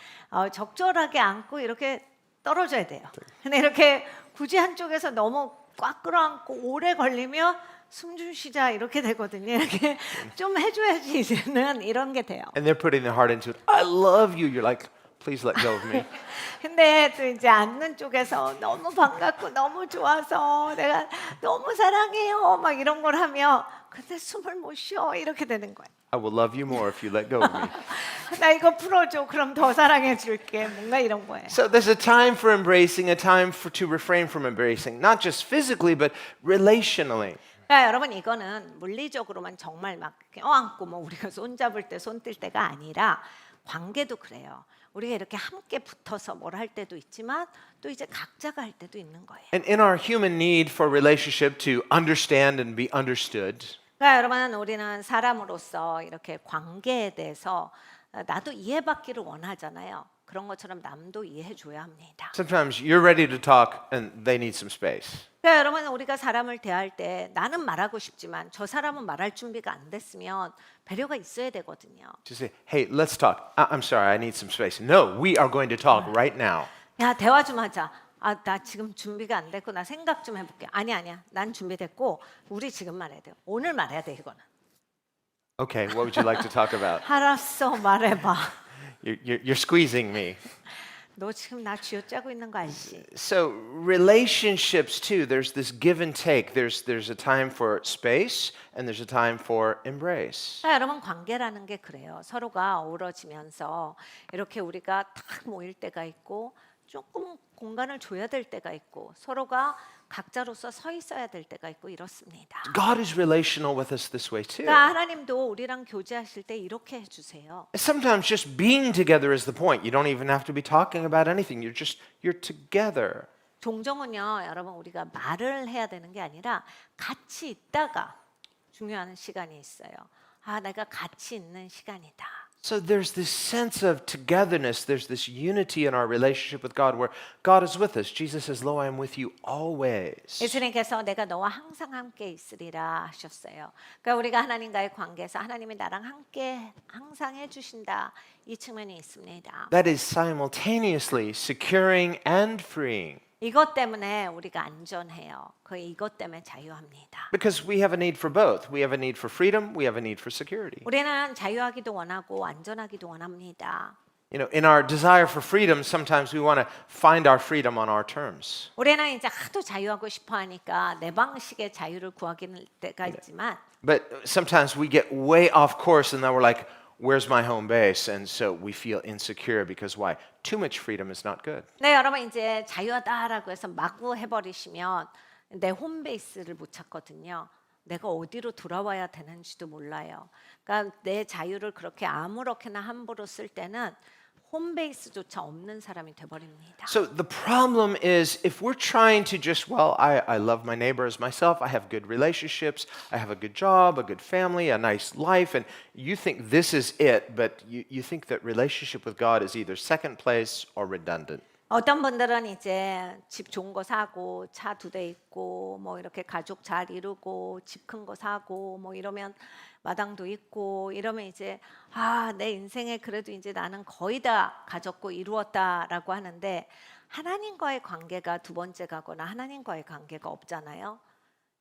적절하게 안고 이렇게 떨어져야 돼요. 근데 이렇게 굳이 한쪽에서 너무 꽉 끌어안고 오래 걸리면 숨 좀 쉬자 이렇게 되거든요. 이렇게 좀 해줘야지 이제는 이런 게 돼요. And they're putting their heart into it. I love you. You're like, please let go of me. 근데 또 이제 앉는 쪽에서 너무 반갑고 너무 좋아서 내가 너무 사랑해요 막 이런 걸 하면 근데 숨을 못 쉬어 이렇게 되는 거예요. I will love you more if you let go of me. 나 이거 풀어줘 그럼 더 사랑해 줄게 뭔가 이런 거예요. So there's a time for embracing, a time to refrain from embracing, not just physically, but relationally. 그러니까 여러분 이거는 물리적으로만 정말 막 껴안고 뭐 우리가 손 잡을 때 손 뜰 때가 아니라 관계도 그래요. 우리가 이렇게 함께 붙어서 뭘 할 때도 있지만 또 이제 각자가 할 때도 있는 거예요. And in our human need for relationship to understand and be understood, 그러니까 여러분 우리는 사람으로서 이렇게 관계에 대해서 나도 이해받기를 원하잖아요. 그런 것처럼 남도 이해해 줘야 합니다. Sometimes you're ready to talk and they need some space. 그러니까 여러분 우리가 사람을 대할 때 나는 말하고 싶지만 저 사람은 말할 준비가 안 됐으면 배려가 있어야 되거든요. To say, hey, let's talk. I'm sorry, I need some space. No, we are going to talk right now. 야 대화 좀 하자. 아 나 지금 준비가 안 됐고 나 생각 좀 해볼게. 아니야 난 준비됐고 우리 지금 말해야 돼. 오늘 말해야 돼 이거는. Okay, what would you like to talk about? 알았어 말해봐. You're squeezing me. 너 지금 나 쥐어짜고 있는 거 알지? So relationships too, there's this give and take. There's a time for space and there's a time for embrace. 여러분 관계라는 게 그래요. 서로가 어우러지면서 이렇게 우리가 탁 모일 때가 있고 조금 공간을 줘야 될 때가 있고 서로가 각자로서 서 있어야 될 때가 있고 이렇습니다. God is relational with us this way too. 그러니까 하나님도 우리랑 교제하실 때 이렇게 해주세요. Sometimes just being together is the point. You don't even have to be talking about anything. You're together. 종종은요, 여러분 우리가 말을 해야 되는 게 아니라 같이 있다가 중요한 시간이 있어요. 아, 내가 같이 있는 시간이다. So there's this sense of togetherness. There's this unity in our relationship with God where God is with us. Jesus says, "Lo, I am with you always." 예수님께서 내가 너와 항상 함께 있으리라 하셨어요. 그러니까 우리가 하나님과의 관계에서 하나님이 나랑 함께 항상 해주신다 이 측면이 있습니다. That is simultaneously securing and freeing. 이것 때문에 우리가 안전해요. 그 이것 때문에 자유합니다. Because we have a need for both. We have a need for freedom, we have a need for security. 우리는 자유하기도 원하고 안전하기도 원합니다. You know, in our desire for freedom, sometimes we want to find our freedom on our terms. 우리는 이제 하도 자유하고 싶어 하니까 내 방식의 자유를 구하기는 때가 있지만 But sometimes we get way off course and then we're like, where's my home base? And so we feel insecure because why? Too much freedom is not good. 네, 여러분 이제 자유하다라고 해서 마구 해버리시면 내 홈베이스를 못 찾거든요. 내가 어디로 돌아와야 되는지도 몰라요. 그러니까 내 자유를 그렇게 아무렇게나 함부로 쓸 때는 홈베이스조차 없는 사람이 돼버립니다. So the problem is if we're trying to just, well, I love my neighbor as myself, I have good relationships, I have a good job, a good family, a nice life, and you think this is it, but you think that relationship with God is either second place or redundant. 어떤 분들은 이제 집 좋은 거 사고 차 2대 있고 뭐 이렇게 가족 잘 이루고 집 큰 거 사고 뭐 이러면 마당도 있고 이러면 이제 아, 내 인생에 그래도 이제 나는 거의 다 가졌고 이루었다라고 하는데 하나님과의 관계가 두 번째 가거나 하나님과의 관계가 없잖아요.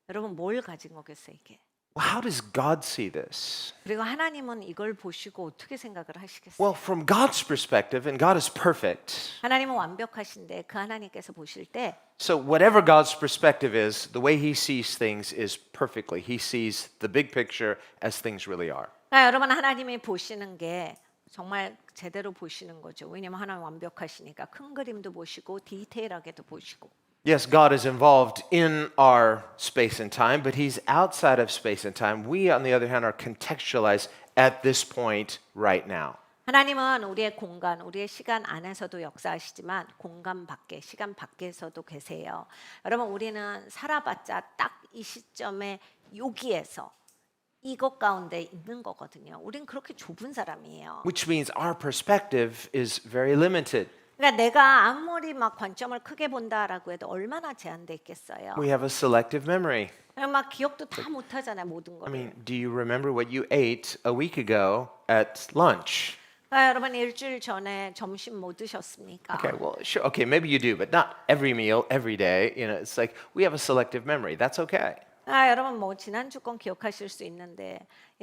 여러분 뭘 가진 거겠어요, 이게? Well, how does God see this? 그리고 하나님은 이걸 보시고 어떻게 생각을 하시겠어요? Well, from God's perspective, and God is perfect. 하나님은 완벽하신데 그 하나님께서 보실 때 So whatever God's perspective is, the way he sees things is perfectly. He sees the big picture as things really are. 여러분 하나님이 보시는 게 정말 제대로 보시는 거죠. 왜냐면 하나님 완벽하시니까 큰 그림도 보시고 디테일하게도 보시고. Yes, God is involved in our space and time, but he's outside of space and time. We, on the other hand, are contextualized at this point right now. 하나님은 우리의 공간, 우리의 시간 안에서도 역사하시지만 공간 밖에, 시간 밖에서도 계세요. 여러분 우리는 살아봤자 딱 이 시점에 여기에서 이것 가운데 있는 거거든요. 우린 그렇게 좁은 사람이에요. Which means our perspective is very limited. 그러니까 내가 아무리 막 관점을 크게 본다라고 해도 얼마나 제한돼 있겠어요. We have a selective memory. 막 기억도 다 못하잖아요, 모든 I 거를. mean, do you remember what you ate a week ago at lunch? 여러분 일주일 전에 점심 뭐 드셨습니까? Okay, well, sure. Okay, maybe you do, but not every meal, every day. You know, it's like we have a selective memory. That's okay. 여러분 뭐 지난주 건 기억하실 수 있는데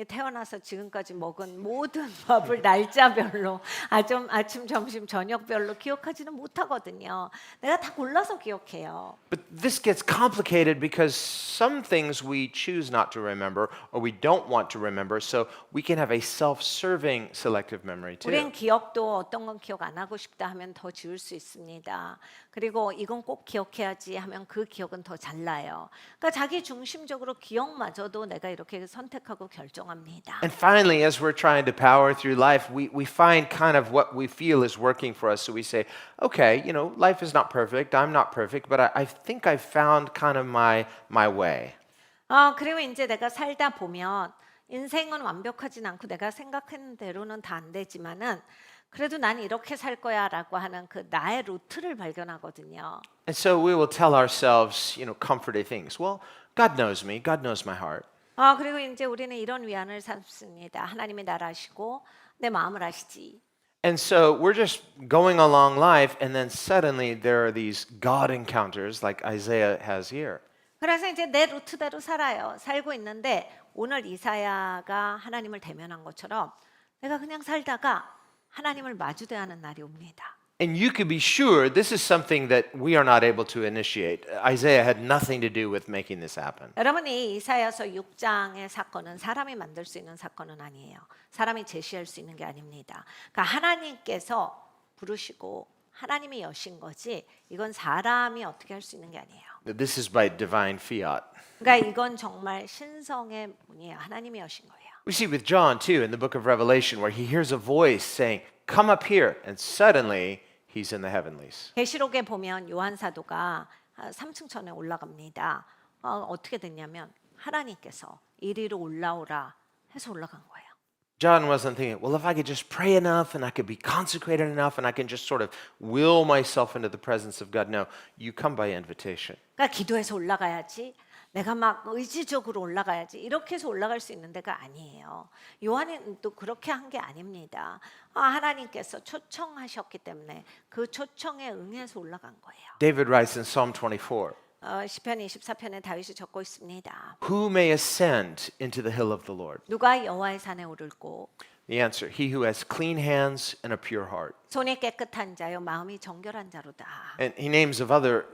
태어나서 지금까지 먹은 모든 밥을 날짜별로 아침, 점심, 저녁별로 기억하지는 못하거든요. 내가 다 골라서 기억해요. But this gets complicated because some things we choose not to remember or we don't want to remember, so we can have a self-serving selective memory too. 우린 기억도 어떤 건 기억 안 하고 싶다 하면 더 지울 수 있습니다. 그리고 이건 꼭 기억해야지 하면 그 기억은 더 잘 나요. 그러니까 자기 중심적으로 기억마저도 내가 이렇게 선택하고 결정합니다. And finally, as we're trying to power through life, we find kind of what we feel is working for us. So we say, okay, you know, life is not perfect. I'm not perfect, but I think I've found kind of my way. 그리고 이제 내가 살다 보면 인생은 완벽하진 않고 내가 생각한 대로는 다 안 되지만은 그래도 난 이렇게 살 거야라고 하는 그 나의 루트를 발견하거든요. And so we will tell ourselves, comforting things. Well, God knows me. God knows my heart. 그리고 이제 우리는 이런 위안을 삼습니다. 하나님이 나를 아시고 내 마음을 아시지. And so we're just going along life, and then suddenly there are these God encounters like Isaiah has here. 그래서 이제 내 루트대로 살아요. 살고 있는데 오늘 이사야가 하나님을 대면한 것처럼 내가 그냥 살다가 하나님을 마주대하는 날이 옵니다. And you could be sure this is something that we are not able to initiate. Isaiah had nothing to do with making this happen. 여러분 이 이사야서 6장의 사건은 사람이 만들 수 있는 사건은 아니에요. 사람이 제시할 수 있는 게 아닙니다. 그러니까 하나님께서 부르시고 하나님이 여신 거지 이건 사람이 어떻게 할 수 있는 게 아니에요. This is by divine fiat. 그러니까 이건 정말 신성의 문이에요. 하나님이 여신 거예요. We see with John too in the book of Revelation where he hears a voice saying, "Come up here," and suddenly he's in the heavenlies. 계시록에 보면 요한 사도가 3층천에 올라갑니다. 어떻게 됐냐면 하나님께서 이리로 올라오라 해서 올라간 거예요. John wasn't thinking, well, if I could just pray enough and I could be consecrated enough and I can just sort of will myself into the presence of God. No, you come by invitation. 그러니까 기도해서 올라가야지. 내가 막 의지적으로 올라가야지. 이렇게 해서 올라갈 수 있는 데가 아니에요. 요한은 또 그렇게 한 게 아닙니다. 하나님께서 초청하셨기 때문에 그 초청에 응해서 올라간 거예요. David writes in Psalm 24, 시편 24편에 다윗이 적고 있습니다. who may ascend into the hill of the Lord? 누가 여호와의 산에 오를고 The answer, he who has clean hands and a pure heart. 손이 깨끗한 자요 마음이 정결한 자로다. And he names of other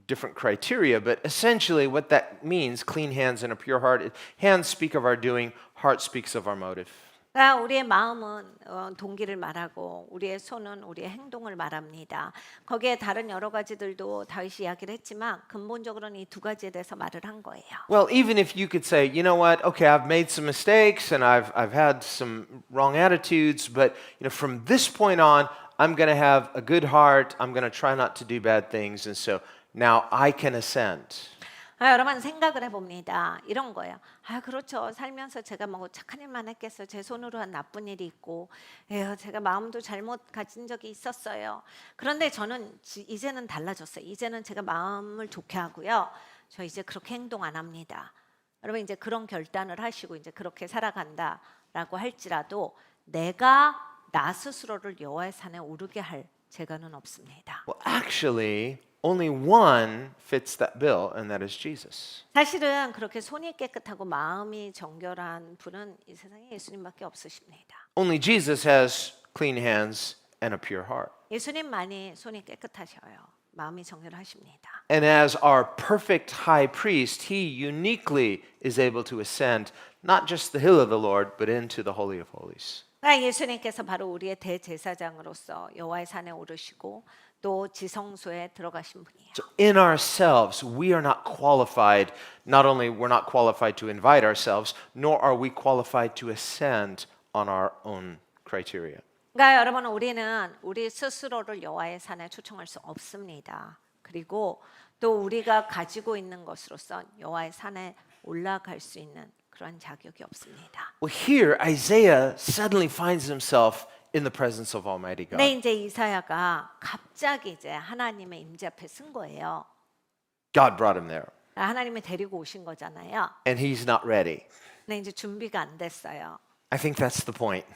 different criteria, but essentially what that means, clean hands and a pure heart, hands speak of our doing, heart speaks of our motive. 그러니까 우리의 마음은 동기를 말하고 우리의 손은 우리의 행동을 말합니다. 거기에 다른 여러 가지들도 다윗이 이야기를 했지만 근본적으로는 이 두 가지에 대해서 말을 한 거예요. Well, even if you could say, you know what, okay, I've made some mistakes and I've had some wrong attitudes, but from this point on, I'm going to have a good heart. I'm going to try not to do bad things, and so now I can ascend. 여러분 생각을 해봅니다. 이런 거예요. 그렇죠. 살면서 제가 뭐 착한 일만 했겠어요. 제 손으로 한 나쁜 일이 있고, 제가 마음도 잘못 가진 적이 있었어요. 그런데 저는 이제는 달라졌어요. 이제는 제가 마음을 좋게 하고요. 저 이제 그렇게 행동 안 합니다. 여러분 이제 그런 결단을 하시고 이제 그렇게 살아간다라고 할지라도 내가 나 스스로를 여호와의 산에 오르게 할 재간은 없습니다. Well, actually, only one fits that bill, and that is Jesus. 사실은 그렇게 손이 깨끗하고 마음이 정결한 분은 이 세상에 예수님밖에 없으십니다. Only Jesus has clean hands and a pure heart. 예수님만이 손이 깨끗하셔요. 마음이 정결하십니다. And as our perfect high priest, he uniquely is able to ascend not just the hill of the Lord, but into the Holy of Holies. 예수님께서 바로 우리의 대제사장으로서 여호와의 산에 오르시고 또 지성소에 들어가신 분이에요. So in ourselves, we are not qualified, not only we're not qualified to invite ourselves, nor are we qualified to ascend on our own criteria. 그러니까 여러분 우리는 우리 스스로를 여호와의 산에 초청할 수 없습니다. 그리고 또 우리가 가지고 있는 것으로서 여호와의 산에 올라갈 수 있는 그런 자격이 없습니다. Well, here Isaiah suddenly finds himself in the presence of Almighty God. 근데 이제 이사야가 갑자기 이제 하나님의 임재 앞에 쓴 거예요. God brought him there, 하나님이 데리고 오신 거잖아요. and he's not ready. 근데 이제 준비가 안 됐어요. I think that's the point.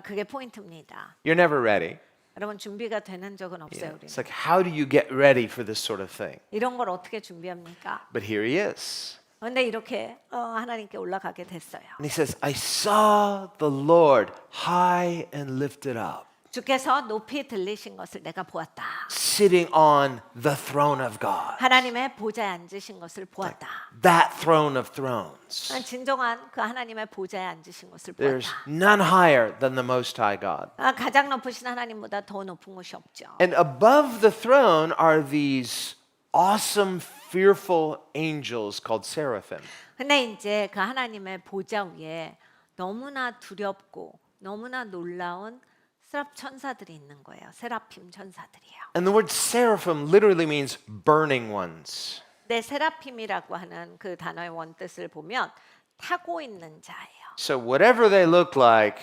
그게 포인트입니다. You're never ready. 여러분 준비가 되는 적은 없어요. 우리는. It's like, how do you get ready for this sort of thing? 이런 걸 어떻게 준비합니까? But here he is. 근데 이렇게 하나님께 올라가게 됐어요. And he says, I saw the Lord high and lifted up, 주께서 높이 들리신 것을 내가 보았다. sitting on the throne of God. 하나님의 보좌에 앉으신 것을 보았다. That throne of thrones. 진정한 그 하나님의 보좌에 앉으신 것을 There's 보았다. none higher than the Most High God. 가장 높으신 하나님보다 더 높은 곳이 없죠. And above the throne are these awesome, fearful angels called seraphim. 근데 이제 그 하나님의 보좌 위에 너무나 두렵고 너무나 놀라운 세랍 천사들이 있는 거예요. 세라핌 천사들이에요. And the word seraphim literally means burning ones. 네, 세라핌이라고 하는 그 단어의 원뜻을 보면 타고 있는 자예요. So whatever they look like,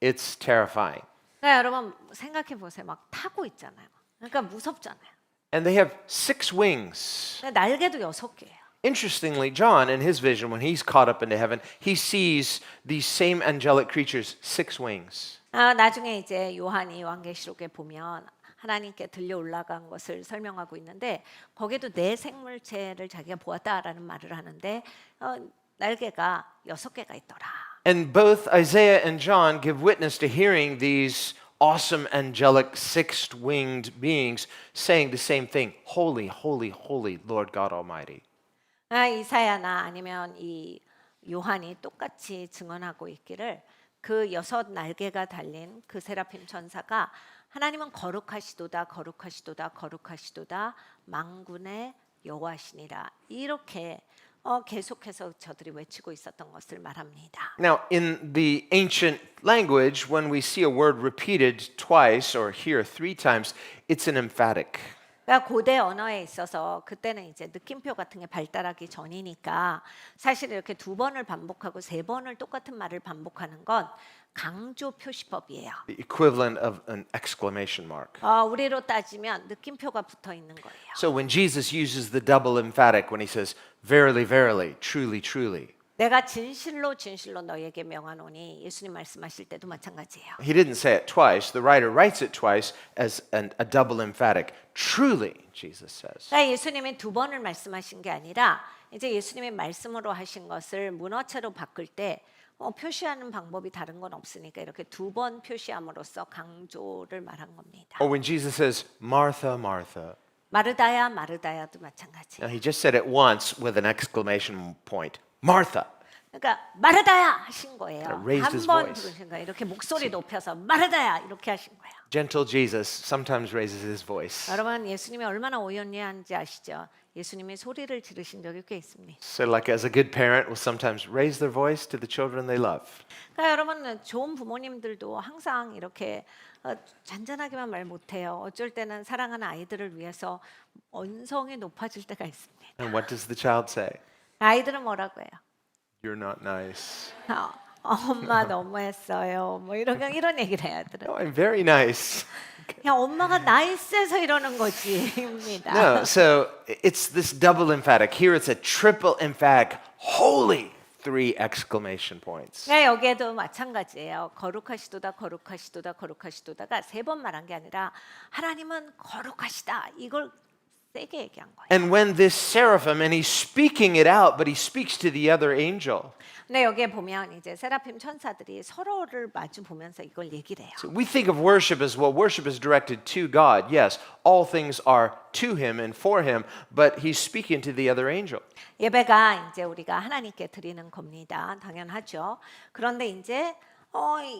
it's terrifying. 그러니까 여러분 생각해 보세요. 막 타고 있잖아요. 그러니까 무섭잖아요. And they have 6 wings. 근데 날개도 6개예요. Interestingly, John, in his vision, when he's caught up into heaven, he sees these same angelic creatures, 6 wings. 나중에 이제 요한이 요한계시록에 보면 하나님께 들려 올라간 것을 설명하고 있는데 거기도 내 생물체를 자기가 보았다라는 말을 하는데 날개가 6개가 있더라. And both Isaiah and John give witness to hearing these awesome angelic 6-winged beings saying the same thing. Holy, holy, holy, Lord God Almighty. 이사야나 아니면 이 요한이 똑같이 증언하고 있기를 그 6 날개가 달린 그 세라핌 천사가 하나님은 거룩하시도다 거룩하시도다 거룩하시도다 만군의 여호와시니라 이렇게 계속해서 저들이 외치고 있었던 것을 말합니다. Now, in the ancient language, when we see a word repeated twice or here 3 times, it's an emphatic. 그러니까 고대 언어에 있어서 그때는 이제 느낌표 같은 게 발달하기 전이니까 사실 이렇게 2번을 반복하고 3번을 똑같은 말을 반복하는 건 강조 표시법이에요. The equivalent of an exclamation mark. 우리로 따지면 느낌표가 붙어 있는 거예요. So when Jesus uses the double emphatic, when he says, verily, verily, truly, truly, 내가 진실로 진실로 너에게 명하노니 예수님 말씀하실 때도 마찬가지예요. he didn't say it twice. The writer writes it twice as a double emphatic. Truly, Jesus says. 그러니까 예수님이 2번을 말씀하신 게 아니라 이제 예수님이 말씀으로 하신 것을 문어체로 바꿀 때 표시하는 방법이 다른 건 없으니까 이렇게 2번 표시함으로써 강조를 말한 겁니다. Or when Jesus says, Martha, Martha, 마르다야 마르다야도 마찬가지. now he just said it once with an exclamation point. Martha. 그러니까 마르다야 하신 거예요. Raised his 한번 voice. 부르신 거예요. 이렇게 목소리 높여서 마르다야 이렇게 하신 거예요. Gentle Jesus sometimes raises his voice. 여러분 예수님이 얼마나 오연해한지 아시죠? 예수님이 소리를 지르신 적이 꽤 있습니다. So like as a good parent will sometimes raise their voice to the children they love. 그러니까 여러분 좋은 부모님들도 항상 이렇게 잔잔하게만 말 못해요. 어쩔 때는 사랑하는 아이들을 위해서 언성이 높아질 때가 있습니다. And what does the child say? 아이들은 뭐라고 해요? You're not nice. 엄마 너무했어요. 뭐 이런 얘기를 해요. 아이들은. No, I'm very nice. 그냥 엄마가 나이스해서 이러는 거지입니다. No, so it's this double emphatic. Here it's a triple emphatic. Holy! 3 exclamation points. 네, 여기에도 마찬가지예요. 거룩하시도다 거룩하시도다 거룩하시도다가 3번 말한 게 아니라 하나님은 거룩하시다. 이걸 세게 얘기한 거예요. And when this seraphim, and he's speaking it out, but he speaks to the other angel. 근데 여기에 보면 이제 세라핌 천사들이 서로를 마주 보면서 이걸 얘기를 해요. So we think of worship as well. Worship is directed to God. Yes, all things are to him and for him, but he's speaking to the other angel. 예배가 이제 우리가 하나님께 드리는 겁니다. 당연하죠. 그런데 이제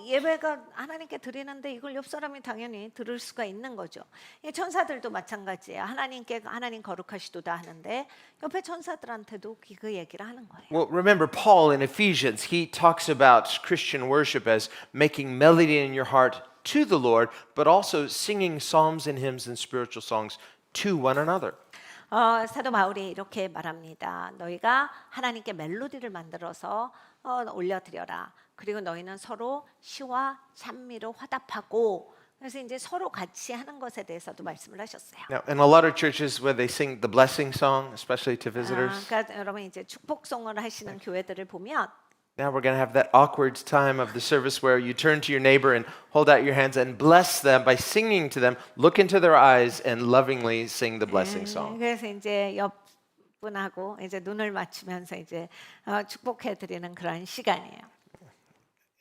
예배가 하나님께 드리는데 이걸 옆 사람이 당연히 들을 수가 있는 거죠. 이 천사들도 마찬가지예요. 하나님께 하나님 거룩하시도다 하는데 옆에 천사들한테도 그 얘기를 하는 거예요. Well, remember Paul in Ephesians, he talks about Christian worship as making melody in your heart to the Lord, but also singing psalms and hymns and spiritual songs to one another. 사도 바울이 이렇게 말합니다. 너희가 하나님께 멜로디를 만들어서 올려드려라. 그리고 너희는 서로 시와 찬미로 화답하고 그래서 이제 서로 같이 하는 것에 대해서도 말씀을 하셨어요. Now, in a lot of churches where they sing the blessing song, especially to visitors, 그러니까 여러분 이제 축복송을 하시는 교회들을 보면 now we're going to have that awkward time of the service where you turn to your neighbor and hold out your hands and bless them by singing to them, look into their eyes and lovingly sing the blessing song. 그래서 이제 옆 분하고 이제 눈을 맞추면서 이제 축복해 드리는 그런 시간이에요.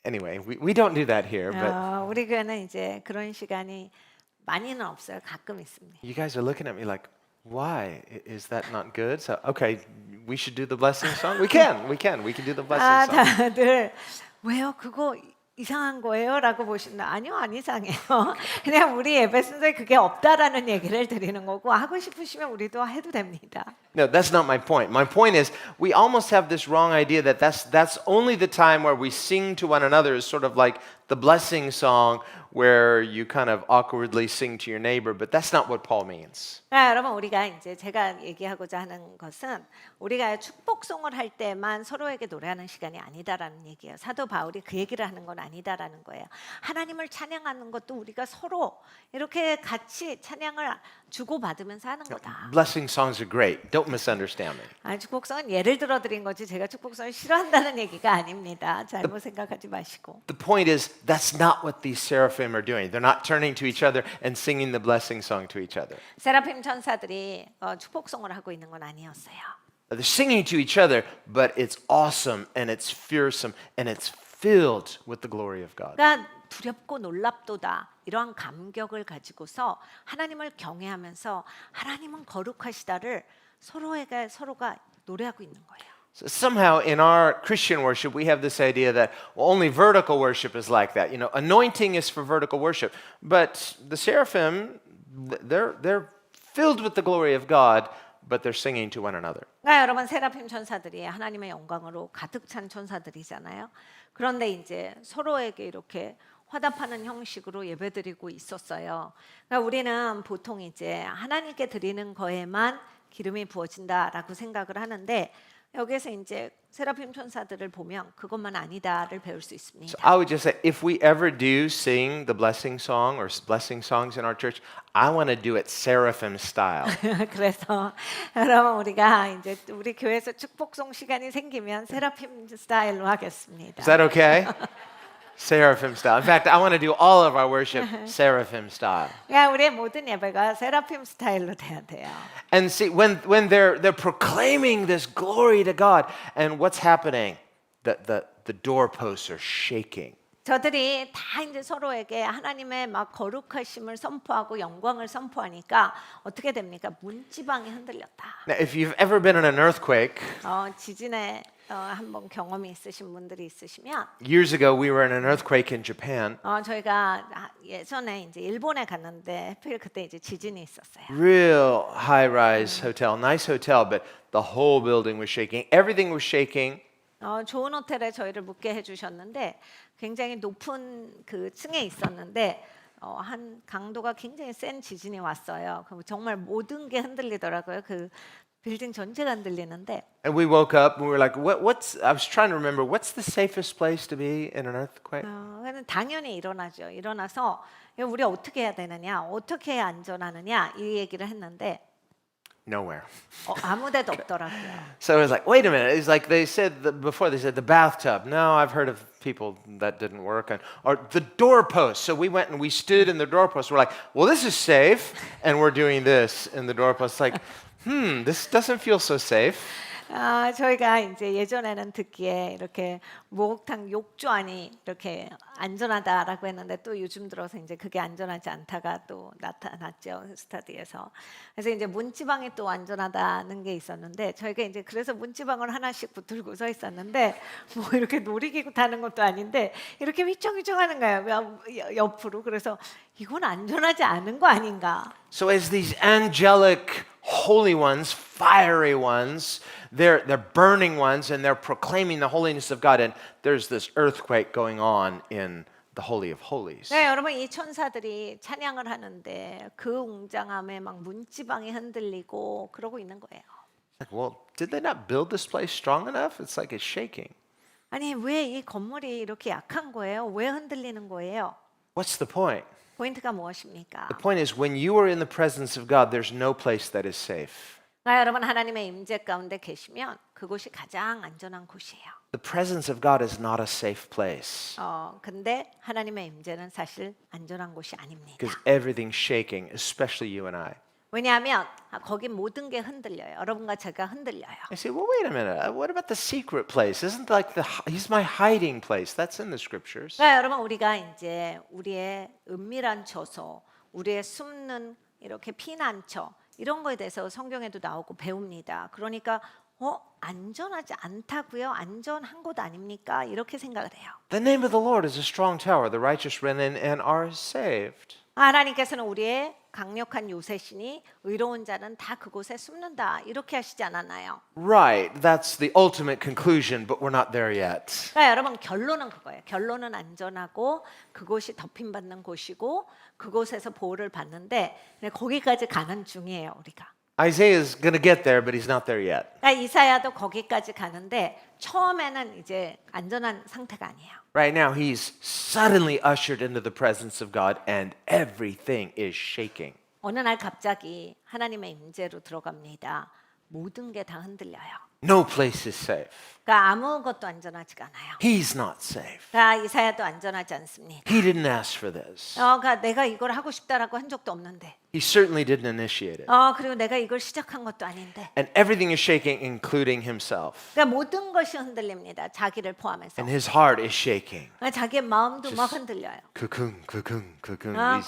Anyway, we don't do that here, but 우리 교회는 이제 그런 시간이 많이는 없어요. 가끔 있습니다. you guys are looking at me like, why? Is that not good? So, okay, we should do the blessing song? We can do the blessing song. 다들 왜요? 그거 이상한 거예요? 라고 보시는데 아니요, 안 이상해요. 그냥 우리 예배 순서에 그게 없다라는 얘기를 드리는 거고 하고 싶으시면 우리도 해도 됩니다. No, that's not my point. My point is we almost have this wrong idea that that's only the time where we sing to one another is sort of like the blessing song where you kind of awkwardly sing to your neighbor, but that's not what Paul means. 여러분 우리가 이제 제가 얘기하고자 하는 것은 우리가 축복송을 할 때만 서로에게 노래하는 시간이 아니다라는 얘기예요. 사도 바울이 그 얘기를 하는 건 아니다라는 거예요. 하나님을 찬양하는 것도 우리가 서로 이렇게 같이 찬양을 주고받으면서 하는 거다. Blessing songs are great. Don't misunderstand me. 축복송은 예를 들어 드린 거지 제가 축복송을 싫어한다는 얘기가 아닙니다. 잘못 생각하지 마시고. The point is that's not what these seraphim are doing. They're not turning to each other and singing the blessing song to each other. 세라핌 천사들이 축복송을 하고 있는 건 아니었어요. They're singing to each other, but it's awesome and it's fearsome and it's filled with the glory of God. 그러니까 두렵고 놀랍도다 이러한 감격을 가지고서 하나님을 경외하면서 하나님은 거룩하시다를 서로가 노래하고 있는 거예요. So somehow in our Christian worship, we have this idea that well, only vertical worship is like that. You know, anointing is for vertical worship, but the seraphim, they're filled with the glory of God, but they're singing to one another. 그러니까 여러분 세라핌 천사들이 하나님의 영광으로 가득 찬 천사들이잖아요. 그런데 이제 서로에게 이렇게 화답하는 형식으로 예배드리고 있었어요. 그러니까 우리는 보통 이제 하나님께 드리는 거에만 기름이 부어진다라고 생각을 하는데 여기서 이제 세라핌 천사들을 보면 그것만 아니다를 배울 수 있습니다. So I would just say, if we ever do sing the blessing song or blessing songs in our church, I want to do it seraphim style. 그래서 여러분 우리가 이제 우리 교회에서 축복송 시간이 생기면 세라핌 스타일로 하겠습니다. Is that okay? Seraphim style. In fact, I want to do all of our worship seraphim style. 그러니까 우리의 모든 예배가 세라핌 스타일로 돼야 돼요. And see, when they're proclaiming this glory to God, and what's happening? The doorposts are shaking. 저들이 다 이제 서로에게 하나님의 막 거룩하심을 선포하고 영광을 선포하니까 어떻게 됩니까? 문지방이 흔들렸다. Now, if you've ever been in an earthquake, 지진에 한번 경험이 있으신 분들이 있으시면 years ago we were in an earthquake in Japan. 저희가 예전에 이제 일본에 갔는데 하필 그때 이제 지진이 있었어요. Real high-rise hotel, nice hotel, but the whole building was shaking. Everything was shaking. 좋은 호텔에 저희를 묵게 해주셨는데 굉장히 높은 그 층에 있었는데 한 강도가 굉장히 센 지진이 왔어요. 그럼 정말 모든 게 흔들리더라고요. 그 빌딩 전체가 흔들리는데. And we woke up and we were like, what's? I was trying to remember what's the safest place to be in an earthquake. 당연히 일어나죠. 일어나서 우리 어떻게 해야 되느냐, 어떻게 해야 안전하느냐 이 얘기를 했는데. Nowhere. 아무데도 없더라고요. So it was like, wait a minute. It's like they said before. They said the bathtub. No, I've heard of people that didn't work. Or the doorpost. So we went and we stood in the doorpost. We're like, well, this is safe, and we're doing this in the doorpost. Like, this doesn't feel so safe. 저희가 이제 예전에는 듣기에 이렇게 목욕탕 욕조 안이 이렇게 안전하다라고 했는데 또 요즘 들어서 이제 그게 안전하지 않다가 또 나타났죠 스터디에서. 그래서 이제 문지방이 또 안전하다는 게 있었는데 저희가 이제 그래서 문지방을 하나씩 붙들고 서 있었는데 뭐 이렇게 놀이기구 타는 것도 아닌데 이렇게 휘청휘청하는 거예요 옆으로. 그래서 이건 안전하지 않은 거 아닌가? So as these angelic holy ones, fiery ones, they're burning ones, and they're proclaiming the holiness of God. And there's this earthquake going on in the Holy of Holies. 네, 여러분 이 천사들이 찬양을 하는데 그 웅장함에 막 문지방이 흔들리고 그러고 있는 거예요. Like, well, did they not build this place strong enough? It's like it's shaking. 아니 왜 이 건물이 이렇게 약한 거예요? 왜 흔들리는 거예요? What's the point? 포인트가 무엇입니까? The point is when you are in the presence of God, there's no place that is safe. 여러분 하나님의 임재 가운데 계시면 그곳이 가장 안전한 곳이에요. The presence of God is not a safe place 근데 하나님의 임재는 사실 안전한 곳이 아닙니다. because everything's shaking, especially you and I. 왜냐하면 거기 모든 게 흔들려요. 여러분과 제가 흔들려요. I say, well, wait a minute. What about the secret place? Isn't like he's my hiding place? That's in the scriptures. 그러니까 여러분 우리가 이제 우리의 은밀한 처소, 우리의 숨는 이렇게 피난처 이런 거에 대해서 성경에도 나오고 배웁니다. 그러니까 안전하지 않다고요? 안전한 곳 아닙니까? 이렇게 생각을 해요. The name of the Lord is a strong tower. The righteous run in and are saved. 하나님께서는 우리의 강력한 요새시니 의로운 자는 다 그곳에 숨는다 이렇게 하시지 않았나요? Right, that's the ultimate conclusion, but we're not there yet. 그러니까 여러분 결론은 그거예요. 결론은 안전하고 그곳이 덮임받는 곳이고 그곳에서 보호를 받는데 거기까지 가는 중이에요 우리가. Isaiah's going to get there, but he's not there yet. 그러니까 이사야도 거기까지 가는데 처음에는 이제 안전한 상태가 아니에요. Right now, he's suddenly ushered into the presence of God, and everything is shaking. 어느 날 갑자기 하나님의 임재로 들어갑니다. 모든 게 다 흔들려요. No place is safe. 그러니까 아무것도 안전하지가 않아요. He's not safe. 그러니까 이사야도 안전하지 않습니다. He didn't ask for this. 그러니까 내가 이걸 하고 싶다라고 한 적도 없는데. He certainly didn't initiate it. 그리고 내가 이걸 시작한 것도 아닌데. And everything is shaking, including himself. 그러니까 모든 것이 흔들립니다. 자기를 포함해서. And his heart is shaking. 그러니까 자기의 마음도 막 흔들려요. He's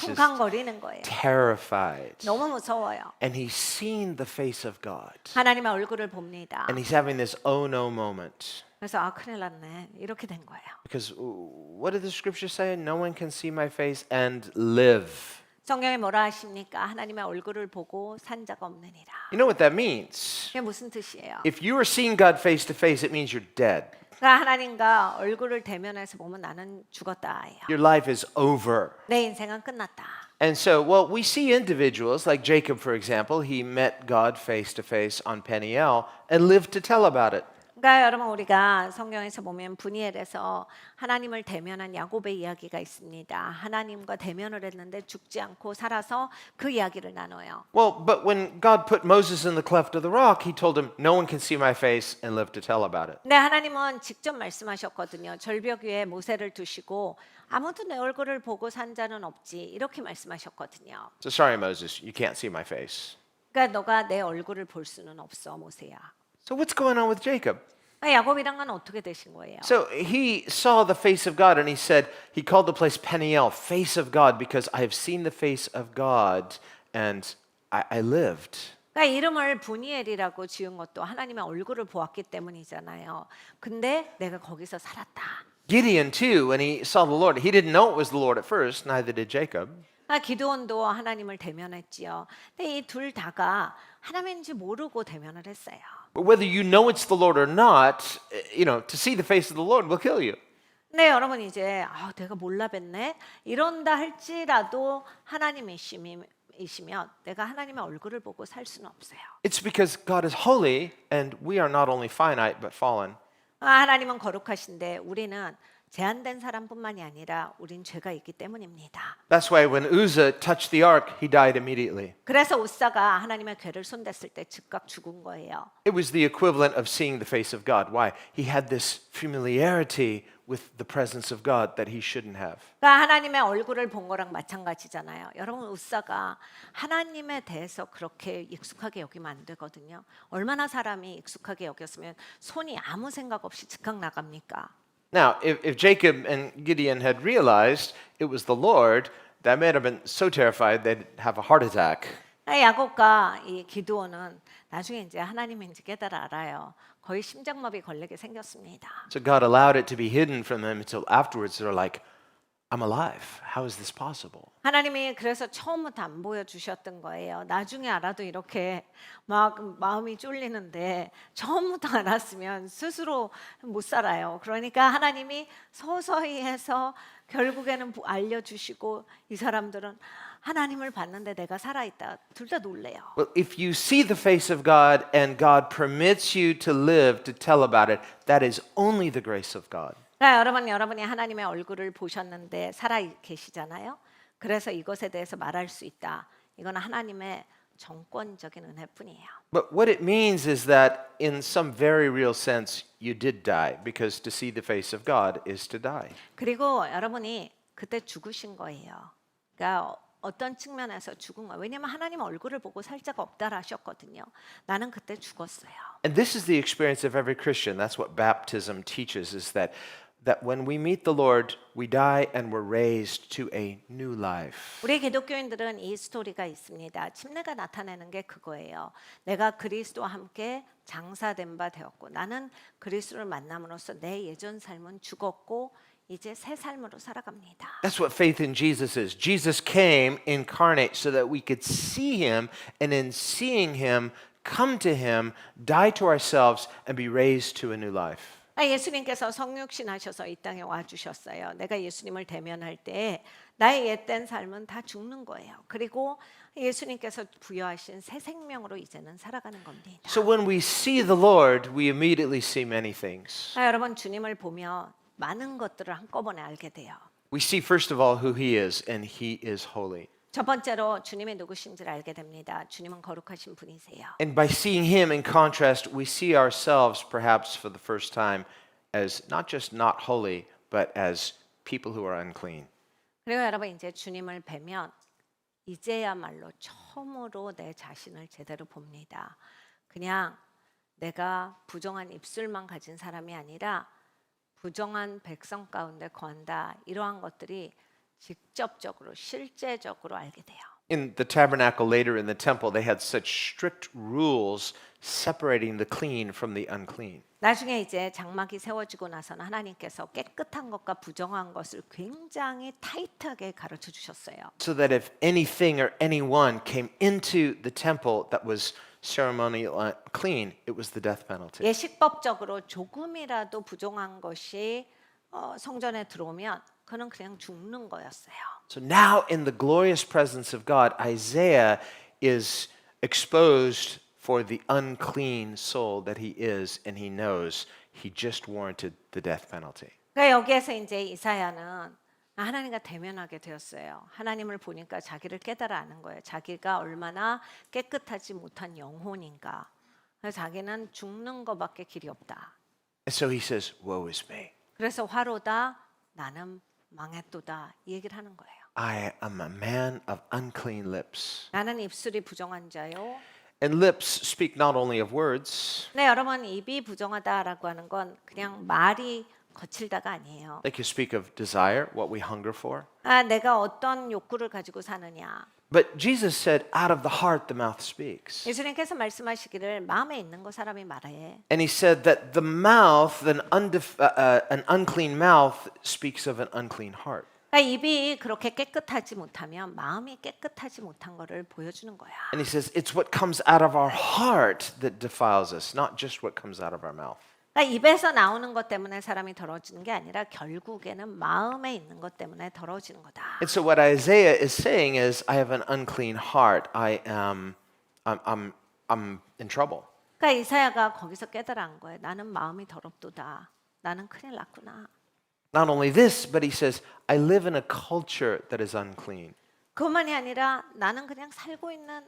just 쿵쾅거리는 거예요. terrified. 너무 무서워요. And he's seen the face of God. 하나님의 얼굴을 봅니다. And he's having this oh no moment. 그래서 큰일 났네. 이렇게 된 거예요. Because what did the scripture say? No one can see my face and live. 성경에 뭐라 하십니까? 하나님의 얼굴을 보고 산 자가 없느니라. You know what that means? 그게 무슨 뜻이에요? If you are seeing God face to face, it means you're dead. 그러니까 하나님과 얼굴을 대면해서 보면 나는 죽었다예요. Your life is over. 내 인생은 끝났다. And so, well, we see individuals like Jacob, for example. He met God face to face on Peniel and lived to tell about it. 그러니까 여러분 우리가 성경에서 보면 분이엘에서 하나님을 대면한 야곱의 이야기가 있습니다. 하나님과 대면을 했는데 죽지 않고 살아서 그 이야기를 나눠요. Well, but when God put Moses in the cleft of the rock, he told him, no one can see my face and live to tell about it. 근데 하나님은 직접 말씀하셨거든요. 절벽 위에 모세를 두시고 아무도 내 얼굴을 보고 산 자는 없지 이렇게 말씀하셨거든요. So sorry, Moses, you can't see my face. 그러니까 너가 내 얼굴을 볼 수는 없어 모세야. So what's going on with Jacob? 야곱이랑은 어떻게 되신 거예요? So he saw the face of God and he said, he called the place Peniel, face of God, because I have seen the face of God and I lived. 그러니까 이름을 분이엘이라고 지은 것도 하나님의 얼굴을 보았기 때문이잖아요. 근데 내가 거기서 살았다. Gideon too, when he saw the Lord, he didn't know it was the Lord at first, neither did Jacob. 기드온도 하나님을 대면했지요. 근데 이 둘 다가 하나님인지 모르고 대면을 했어요. But whether you know it's the Lord or not, you know, to see the face of the Lord will kill you. 근데 여러분 이제 내가 몰라 뵀네 이런다 할지라도 하나님이시면 내가 하나님의 얼굴을 보고 살 수는 없어요. It's because God is holy and we are not only finite but fallen. 하나님은 거룩하신데 우리는 제한된 사람뿐만이 아니라 우린 죄가 있기 때문입니다. That's why when Uzzah touched the ark, he died immediately. 그래서 우사가 하나님의 궤를 손댔을 때 즉각 죽은 거예요. It was the equivalent of seeing the face of God. Why? He had this familiarity with the presence of God that he shouldn't have. 그러니까 하나님의 얼굴을 본 거랑 마찬가지잖아요. 여러분 우사가 하나님에 대해서 그렇게 익숙하게 여기면 안 되거든요. 얼마나 사람이 익숙하게 여겼으면 손이 아무 생각 없이 즉각 나갑니까? Now, if Jacob and Gideon had realized it was the Lord, that may have been so terrified they'd have a heart attack. 야곱과 이 기드온은 나중에 이제 하나님인지 깨달아 알아요. 거의 심장마비 걸리게 생겼습니다. So God allowed it to be hidden from them until afterwards they're like, I'm alive. How is this possible? 하나님이 그래서 처음부터 안 보여주셨던 거예요. 나중에 알아도 이렇게 막 마음이 쫄리는데 처음부터 알았으면 스스로 못 살아요. 그러니까 하나님이 서서히 해서 결국에는 알려주시고 이 사람들은 하나님을 봤는데 내가 살아있다. 둘 다 놀래요. Well, if you see the face of God and God permits you to live to tell about it, that is only the grace of God. 그러니까 여러분이 하나님의 얼굴을 보셨는데 살아 계시잖아요. 그래서 이것에 대해서 말할 수 있다. 이건 하나님의 정권적인 은혜뿐이에요. But what it means is that in some very real sense you did die because to see the face of God is to die. 그리고 여러분이 그때 죽으신 거예요. 그러니까 어떤 측면에서 죽은 거예요. 왜냐하면 하나님 얼굴을 보고 살 자가 없다라 하셨거든요. 나는 그때 죽었어요. And this is the experience of every Christian. That's what baptism teaches is that when we meet the Lord, we die and we're raised to a new life. 우리 기독교인들은 이 스토리가 있습니다. 침례가 나타내는 게 그거예요. 내가 그리스도와 함께 장사된 바 되었고 나는 그리스도를 만남으로써 내 예전 삶은 죽었고 이제 새 삶으로 살아갑니다. That's what faith in Jesus is. Jesus came incarnate so that we could see him, and in seeing him, come to him, die to ourselves, and be raised to a new life. 예수님께서 성육신 하셔서 이 땅에 와 주셨어요. 내가 예수님을 대면할 때 나의 옛된 삶은 다 죽는 거예요. 그리고 예수님께서 부여하신 새 생명으로 이제는 살아가는 겁니다. So when we see the Lord, we immediately see many things. 여러분 주님을 보며 많은 것들을 한꺼번에 알게 돼요. We see first of all who he is, and he is holy. 첫 번째로 주님이 누구신지를 알게 됩니다. 주님은 거룩하신 분이세요. And by seeing him in contrast, we see ourselves perhaps for the first time as not just not holy, but as people who are unclean. 그리고 여러분 이제 주님을 뵈면 이제야말로 처음으로 내 자신을 제대로 봅니다. 그냥 내가 부정한 입술만 가진 사람이 아니라 부정한 백성 가운데 거한다. 이러한 것들이 직접적으로 실제적으로 알게 돼요. In the tabernacle later in the temple, they had such strict rules separating the clean from the unclean. 나중에 이제 장막이 세워지고 나서는 하나님께서 깨끗한 것과 부정한 것을 굉장히 타이트하게 가르쳐 주셨어요. So that if anything or anyone came into the temple that was ceremonial clean, it was the death penalty. 예식법적으로 조금이라도 부정한 것이 성전에 들어오면 그는 그냥 죽는 거였어요. So now in the glorious presence of God, Isaiah is exposed for the unclean soul that he is, and he knows he just warranted the death penalty. 그러니까 여기에서 이제 이사야는 하나님과 대면하게 되었어요. 하나님을 보니까 자기를 깨달아 아는 거예요. 자기가 얼마나 깨끗하지 못한 영혼인가. 그래서 자기는 죽는 것밖에 길이 없다. And so he says, woe is me. 그래서 화로다 나는 망했도다 이 얘기를 하는 거예요. I am a man of unclean lips. 나는 입술이 부정한 자요. And lips speak not only of words, 네, 여러분 입이 부정하다라고 하는 건 그냥 말이 거칠다가 아니에요. they can speak of desire, what we hunger for. 내가 어떤 욕구를 가지고 사느냐. But Jesus said, out of the heart the mouth speaks. 예수님께서 말씀하시기를 마음에 있는 거 사람이 말해. And he said that the mouth, an unclean mouth, speaks of an unclean heart. 그러니까 입이 그렇게 깨끗하지 못하면 마음이 깨끗하지 못한 거를 보여주는 거야. And he says, it's what comes out of our heart that defiles us, not just what comes out of our mouth. 그러니까 입에서 나오는 것 때문에 사람이 더러워지는 게 아니라 결국에는 마음에 있는 것 때문에 더러워지는 거다. And so what Isaiah is saying is, I have an unclean heart. I'm in trouble. 그러니까 이사야가 거기서 깨달은 거예요. 나는 마음이 더럽도다. 나는 큰일 났구나. Not only this, but he says, I live in a culture that is unclean. 그것만이 아니라 나는 그냥 살고 있는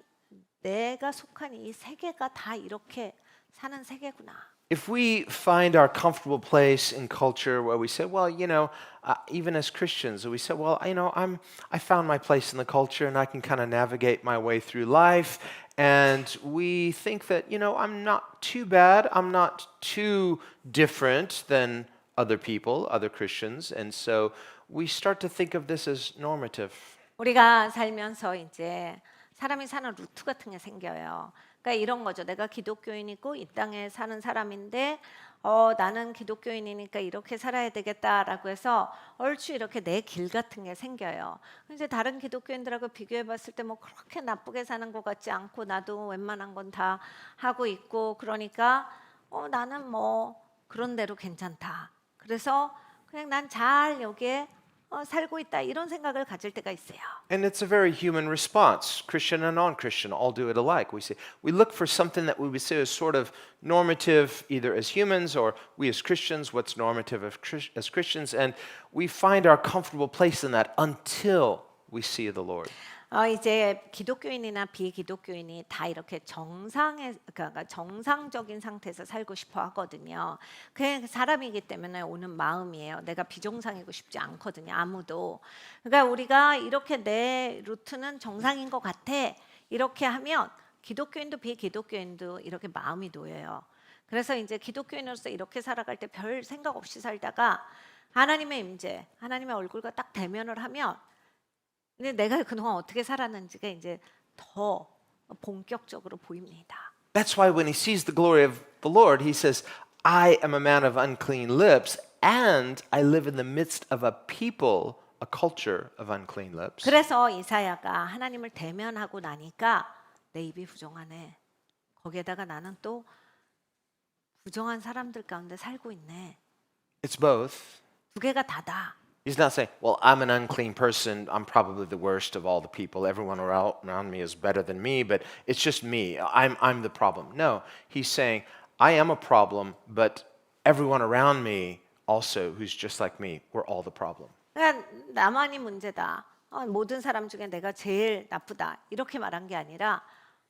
내가 속한 이 세계가 다 이렇게 사는 세계구나. If we find our comfortable place in culture where we say, well, even as Christians, we say, well, I found my place in the culture and I can kind of navigate my way through life. And we think that, I'm not too bad. I'm not too different than other people, other Christians. And so we start to think of this as normative. 우리가 살면서 이제 사람이 사는 루트 같은 게 생겨요. 그러니까 이런 거죠. 내가 기독교인이고 이 땅에 사는 사람인데 나는 기독교인이니까 이렇게 살아야 되겠다라고 해서 얼추 이렇게 내 길 같은 게 생겨요. 이제 다른 기독교인들하고 비교해 봤을 때 뭐 그렇게 나쁘게 사는 것 같지 않고 나도 웬만한 건 다 하고 있고 그러니까 나는 뭐 그런 대로 괜찮다. 그래서 그냥 난 잘 여기에 살고 있다 이런 생각을 가질 때가 있어요. And it's a very human response. Christian and non-Christian all do it alike. We look for something that we would say is sort of normative, either as humans or we as Christians, what's normative as Christians, and we find our comfortable place in that until we see the Lord. 이제 기독교인이나 비기독교인이 다 이렇게 그러니까 정상적인 상태에서 살고 싶어 하거든요. 그게 사람이기 때문에 오는 마음이에요. 내가 비정상이고 싶지 않거든요. 아무도. 그러니까 우리가 이렇게 내 루트는 정상인 것 같아. 이렇게 하면 기독교인도 비기독교인도 이렇게 마음이 놓여요. 그래서 이제 기독교인으로서 이렇게 살아갈 때 별 생각 없이 살다가 하나님의 임재, 하나님의 얼굴과 딱 대면을 하면 근데 내가 그동안 어떻게 살았는지가 이제 더 본격적으로 보입니다. That's why when he sees the glory of the Lord, he says, I am a man of unclean lips, and I live in the midst of a people, a culture of unclean lips. 그래서 이사야가 하나님을 대면하고 나니까 내 입이 부정하네. 거기에다가 나는 또 부정한 사람들 가운데 살고 있네. It's both. 두 개가 다다. He's not saying, well, I'm an unclean person. I'm probably the worst of all the people. Everyone around me is better than me, but it's just me. I'm the problem. No, he's saying, I am a problem, but everyone around me also who's just like me, we're all the problem. 그러니까 나만이 문제다. 모든 사람 중에 내가 제일 나쁘다. 이렇게 말한 게 아니라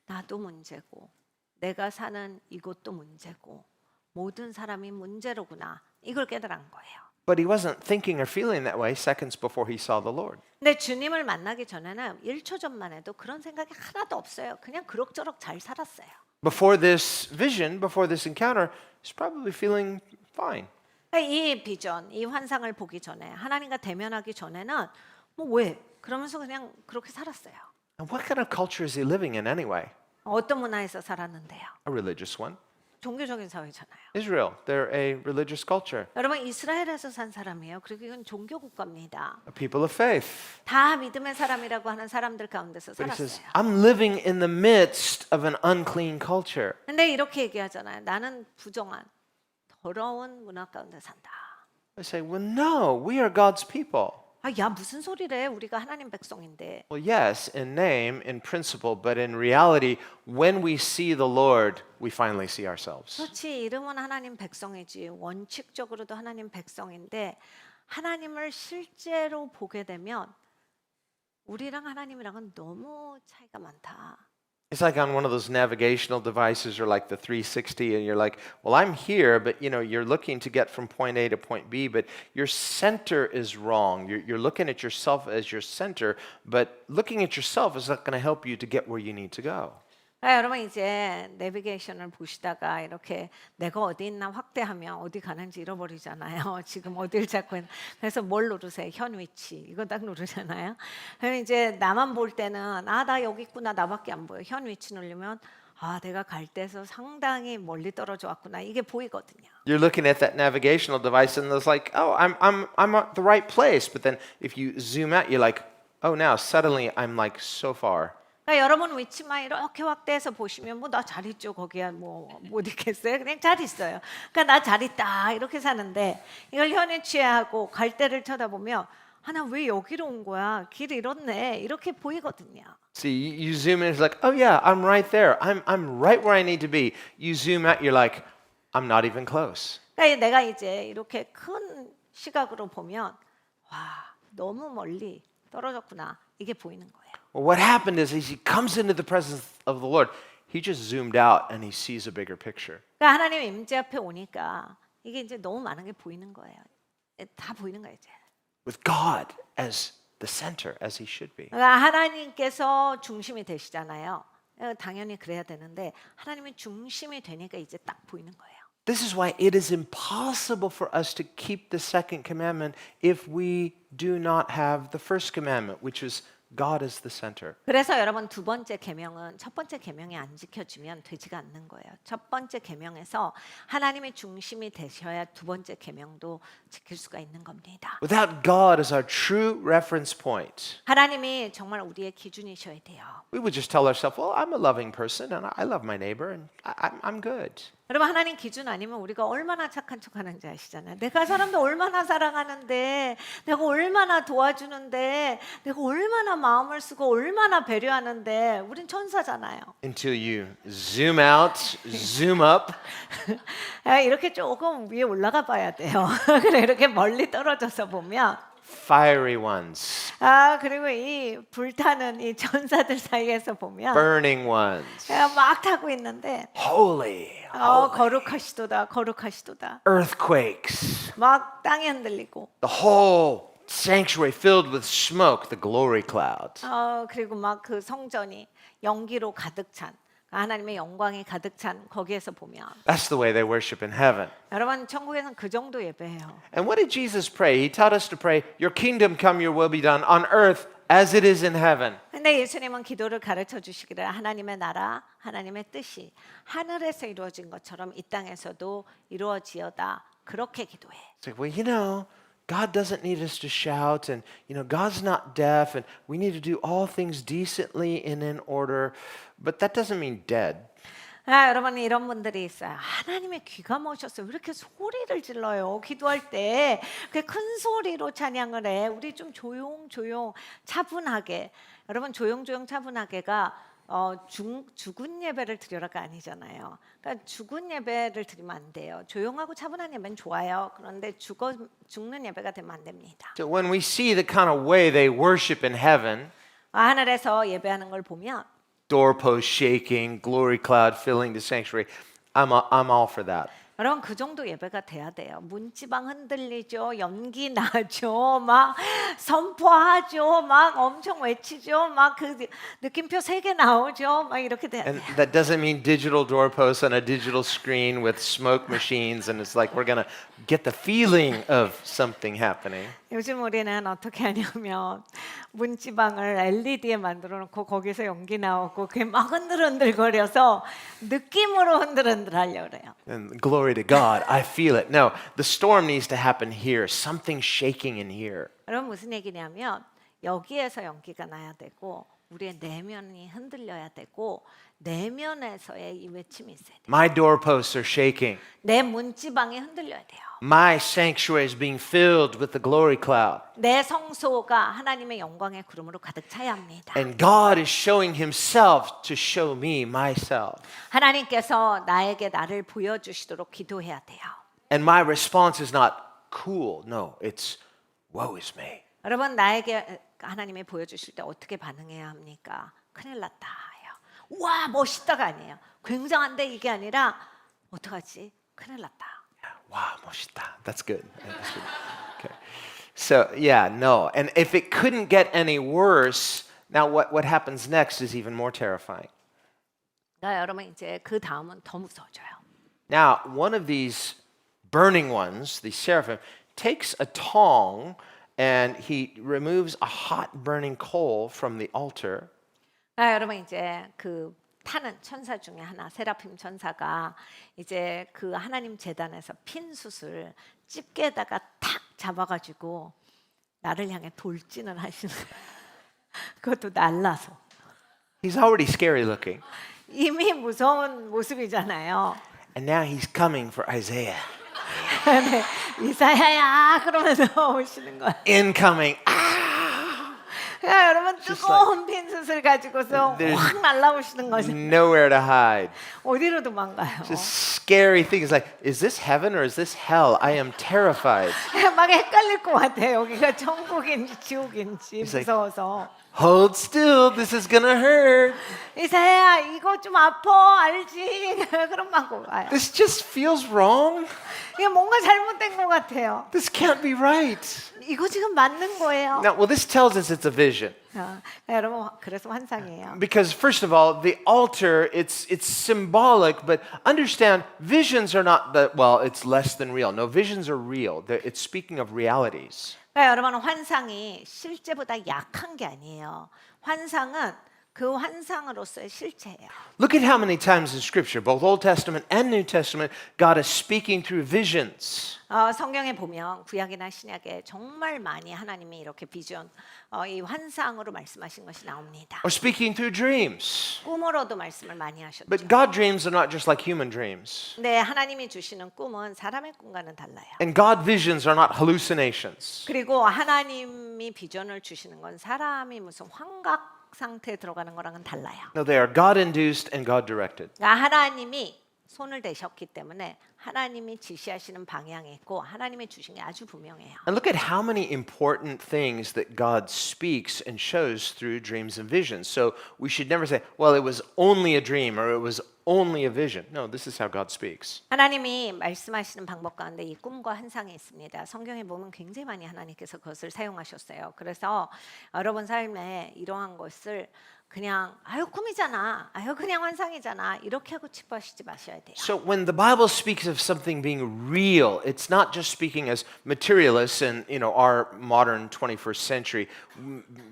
나도 문제고 내가 사는 이곳도 문제고 모든 사람이 문제로구나. 이걸 깨달은 거예요. But he wasn't thinking or feeling that way seconds before he saw the Lord. 근데 주님을 만나기 전에는 1초 전만 해도 그런 생각이 하나도 없어요. 그냥 그럭저럭 잘 살았어요. Before this vision, before this encounter, he's probably feeling fine. 이 비전, 이 환상을 보기 전에 하나님과 대면하기 전에는 뭐 왜? 그러면서 그냥 그렇게 살았어요. And what kind of culture is he living in anyway? 어떤 문화에서 살았는데요? A religious one. 종교적인 사회잖아요. Israel, they're a religious culture, 여러분 이스라엘에서 산 사람이에요. 그리고 이건 종교 국가입니다. a people of faith. 다 믿음의 사람이라고 하는 사람들 가운데서 But he says, 살았어요. I'm living in the midst of an unclean culture. 근데 이렇게 얘기하잖아요. 나는 부정한 더러운 문화 가운데 산다. I say, well, no, we are God's people. 야 무슨 소리래? 우리가 하나님 백성인데. Well, yes, in name, in principle, but in reality, when we see the Lord, we finally see ourselves. 그렇지 이름은 하나님 백성이지 원칙적으로도 하나님 백성인데 하나님을 실제로 보게 되면 우리랑 하나님이랑은 너무 차이가 많다. It's like on one of those navigational devices or like the 360 and you're like, well, I'm here, but you're looking to get from point A to point B, but your center is wrong. You're looking at yourself as your center, but looking at yourself is not going to help you to get where you need to go. 여러분 이제 내비게이션을 보시다가 이렇게 내가 어디 있나 확대하면 어디 가는지 잃어버리잖아요. 지금 어딜 찾고 있나. 그래서 뭘 누르세요? 현 위치. 이거 딱 누르잖아요. 그럼 이제 나만 볼 때는 나 여기 있구나 나밖에 안 보여. 현 위치 누르면 내가 갈 때서 상당히 멀리 떨어져 왔구나. 이게 보이거든요. You're looking at that navigational device and it's like, oh, I'm at the right place. But then if you zoom out, you're like, oh, now suddenly I'm like so far. 그러니까 여러분 위치만 이렇게 확대해서 보시면 뭐 나 잘 있죠 거기야 뭐 못 있겠어요 그냥 잘 있어요. 그러니까 나 잘 있다 이렇게 사는데 이걸 현위치하고 갈 때를 쳐다보면 나 왜 여기로 온 거야 길 잃었네 이렇게 보이거든요. See, you zoom in, it's like, oh yeah, I'm right there. I'm right where I need to be. You zoom out, you're like, I'm not even close. 그러니까 내가 이제 이렇게 큰 시각으로 보면 와 너무 멀리 떨어졌구나 이게 보이는 거예요. Well, what happened is as he comes into the presence of the Lord, he just zoomed out and he sees a bigger picture. 그러니까 하나님 임재 앞에 오니까 이게 이제 너무 많은 게 보이는 거예요. 다 보이는 거예요 이제. With God as the center, as he should be. 그러니까 하나님께서 중심이 되시잖아요. 당연히 그래야 되는데 하나님이 중심이 되니까 이제 딱 보이는 거예요. This is why it is impossible for us to keep the second commandment if we do not have the first commandment, which is God is the center. 그래서 여러분 두 번째 계명은 첫 번째 계명이 안 지켜지면 되지가 않는 거예요. 첫 번째 계명에서 하나님의 중심이 되셔야 두 번째 계명도 지킬 수가 있는 겁니다. Without God as our true reference point, 하나님이 정말 우리의 기준이셔야 돼요. we would just tell ourselves, well, I'm a loving person and I love my neighbor and I'm good. 여러분 하나님 기준 아니면 우리가 얼마나 착한 척하는지 아시잖아요. 내가 사람도 얼마나 사랑하는데, 내가 얼마나 도와주는데, 내가 얼마나 마음을 쓰고 얼마나 배려하는데, 우린 천사잖아요. Until you zoom out, zoom up, 이렇게 조금 위에 올라가 봐야 돼요. 그래 이렇게 멀리 떨어져서 보면. fiery ones, 그리고 이 불타는 이 천사들 사이에서 보면 burning ones, 막 타고 있는데 holy, 거룩하시도다 거룩하시도다 earthquakes, 막 땅이 흔들리고 the whole sanctuary filled with smoke, the glory clouds. 그리고 막 그 성전이 연기로 가득 찬 하나님의 영광이 가득 찬 거기에서 보면 That's the way they worship in heaven. 여러분 천국에서는 그 정도 예배해요. And what did Jesus pray? He taught us to pray, your kingdom come, your will be done on earth as it is in heaven. 근데 예수님은 기도를 가르쳐 주시기를 하나님의 나라, 하나님의 뜻이 하늘에서 이루어진 것처럼 이 땅에서도 이루어지어다. 그렇게 기도해. It's like, well, God doesn't need us to shout, and God's not deaf, and we need to do all things decently and in order, but that doesn't mean dead. 여러분 이런 분들이 있어요. 하나님의 귀가 모셨어요. 왜 이렇게 소리를 질러요? 기도할 때 그 큰 소리로 찬양을 해. 우리 좀 조용 차분하게. 여러분 조용 차분하게가 죽은 예배를 드려라가 아니잖아요. 그러니까 죽은 예배를 드리면 안 돼요. 조용하고 차분한 예배는 좋아요. 그런데 죽는 예배가 되면 안 됩니다. So when we see the kind of way they worship in heaven, 하늘에서 예배하는 걸 보면 doorpost shaking, glory cloud filling the sanctuary, I'm all for that. 여러분 그 정도 예배가 돼야 돼요. 문지방 흔들리죠, 연기 나죠, 막 선포하죠, 막 엄청 외치죠, 막 그 느낌표 3개 나오죠, 막 이렇게 돼야 And 돼요. that doesn't mean digital doorposts on a digital screen with smoke machines, and it's like we're gonna get the feeling of something happening. 요즘 우리는 어떻게 하냐면 문지방을 LED에 만들어 놓고 거기서 연기 나오고 그게 막 흔들흔들거려서 느낌으로 흔들흔들 하려고 그래요. And glory to God, I feel it. No, the storm needs to happen here. Something shaking in here. 여러분 무슨 얘기냐면 여기에서 연기가 나야 되고 우리의 내면이 흔들려야 되고 내면에서의 이 외침이 있어야 돼요. My doorposts are shaking. 내 문지방이 흔들려야 돼요. My sanctuary is being filled with the glory cloud. 내 성소가 하나님의 영광의 구름으로 가득 차야 합니다. And God is showing himself to show me myself. 하나님께서 나에게 나를 보여주시도록 기도해야 돼요. And my response is not cool. No, it's woe is me. 여러분 나에게 하나님이 보여주실 때 어떻게 반응해야 합니까? 큰일 났다 해요. 와 멋있다가 아니에요. 굉장한데 이게 아니라 어떡하지? 큰일 났다. Wow, 멋있다. That's good. That's good. Okay. So, yeah, no. And if it couldn't get any worse, now what happens next is even more terrifying. 여러분 이제 그 다음은 더 무서워져요. Now, one of these burning ones, the seraphim, takes a tong and he removes a hot burning coal from the altar. 여러분 이제 그 타는 천사 중에 하나 세라핌 천사가 이제 그 하나님 제단에서 핀 숯을 집게에다가 탁 잡아가지고 나를 향해 돌진을 하시는 그것도 날라서 He's already scary looking. 이미 무서운 모습이잖아요. And now he's coming for Isaiah. 네, 이사야야 그러면서 오시는 거예요. Incoming. 여러분 뜨거운 핀 숯을 가지고서 확 날라오시는 거죠. Nowhere to hide. 어디로 도망가요? Just scary thing. It's like, is this heaven or is this hell? I am terrified. 막 헷갈릴 것 같아요. 여기가 천국인지 지옥인지 It's like- 무서워서. Hold still. This is gonna hurt. 이사야 이거 좀 아파 알지? 그런 막 와요. This just feels wrong. 이게 뭔가 잘못된 것 같아요. This can't be right. 이거 지금 맞는 거예요. Now, well, this tells us it's a vision. 여러분 그래서 환상이에요. Because first of all, the altar, it's symbolic, but understand visions are not it's less than real. No, visions are real. It's speaking of realities. 여러분 환상이 실제보다 약한 게 아니에요. 환상은 그 환상으로서의 실체예요. Look at how many times in Scripture, both Old Testament and New Testament, God is speaking through visions. 성경에 보면 구약이나 신약에 정말 많이 하나님이 이렇게 비전, 이 환상으로 말씀하신 것이 나옵니다. Or speaking through dreams. 꿈으로도 말씀을 많이 하셨죠. But God dreams are not just like human dreams. 네, 하나님이 주시는 꿈은 사람의 꿈과는 달라요. And God visions are not hallucinations. 그리고 하나님이 비전을 주시는 건 사람이 무슨 환각 상태에 들어가는 거랑은 달라요. No, they are God-induced and God-directed. 그러니까 하나님이 손을 대셨기 때문에 하나님이 지시하시는 방향이 있고 하나님이 주신 게 아주 분명해요. And look at how many important things that God speaks and shows through dreams and visions. So we should never say, well, it was only a dream or it was only a vision. No, this is how God speaks. 하나님이 말씀하시는 방법 가운데 이 꿈과 환상이 있습니다. 성경에 보면 굉장히 많이 하나님께서 그것을 사용하셨어요. 그래서 여러분 삶에 이러한 것을 그냥 아유 꿈이잖아, 아유 그냥 환상이잖아 이렇게 하고 치부하시지 마셔야 돼요. So when the Bible speaks of something being real, it's not just speaking as materialists in our modern 21st century.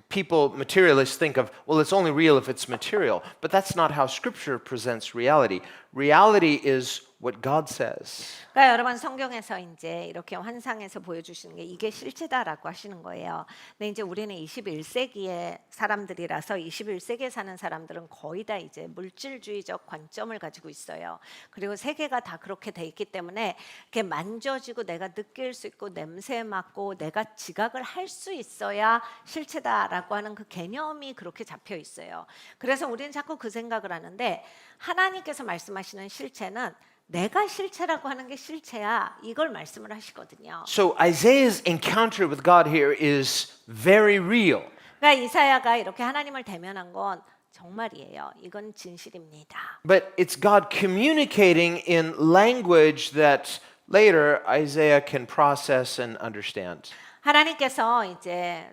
people, materialists, think of, well, it's only real if it's material. But that's not how Scripture presents reality. Reality is what God says. 그러니까 여러분 성경에서 이제 이렇게 환상에서 보여주시는 게 이게 실체다라고 하시는 거예요. 근데 이제 우리는 21세기의 사람들이라서 21세기에 사는 사람들은 거의 다 이제 물질주의적 관점을 가지고 있어요. 그리고 세계가 다 그렇게 돼 있기 때문에 이렇게 만져지고 내가 느낄 수 있고 냄새 맡고 내가 지각을 할 수 있어야 실체다라고 하는 그 개념이 그렇게 잡혀 있어요. 그래서 우리는 자꾸 그 생각을 하는데 하나님께서 말씀하시는 실체는 내가 실체라고 하는 게 실체야. 이걸 말씀을 하시거든요. So Isaiah's encounter with God here is very real. 그러니까 이사야가 이렇게 하나님을 대면한 건 정말이에요. 이건 진실입니다. But it's God communicating in language that later Isaiah can process and understand. 하나님께서 이제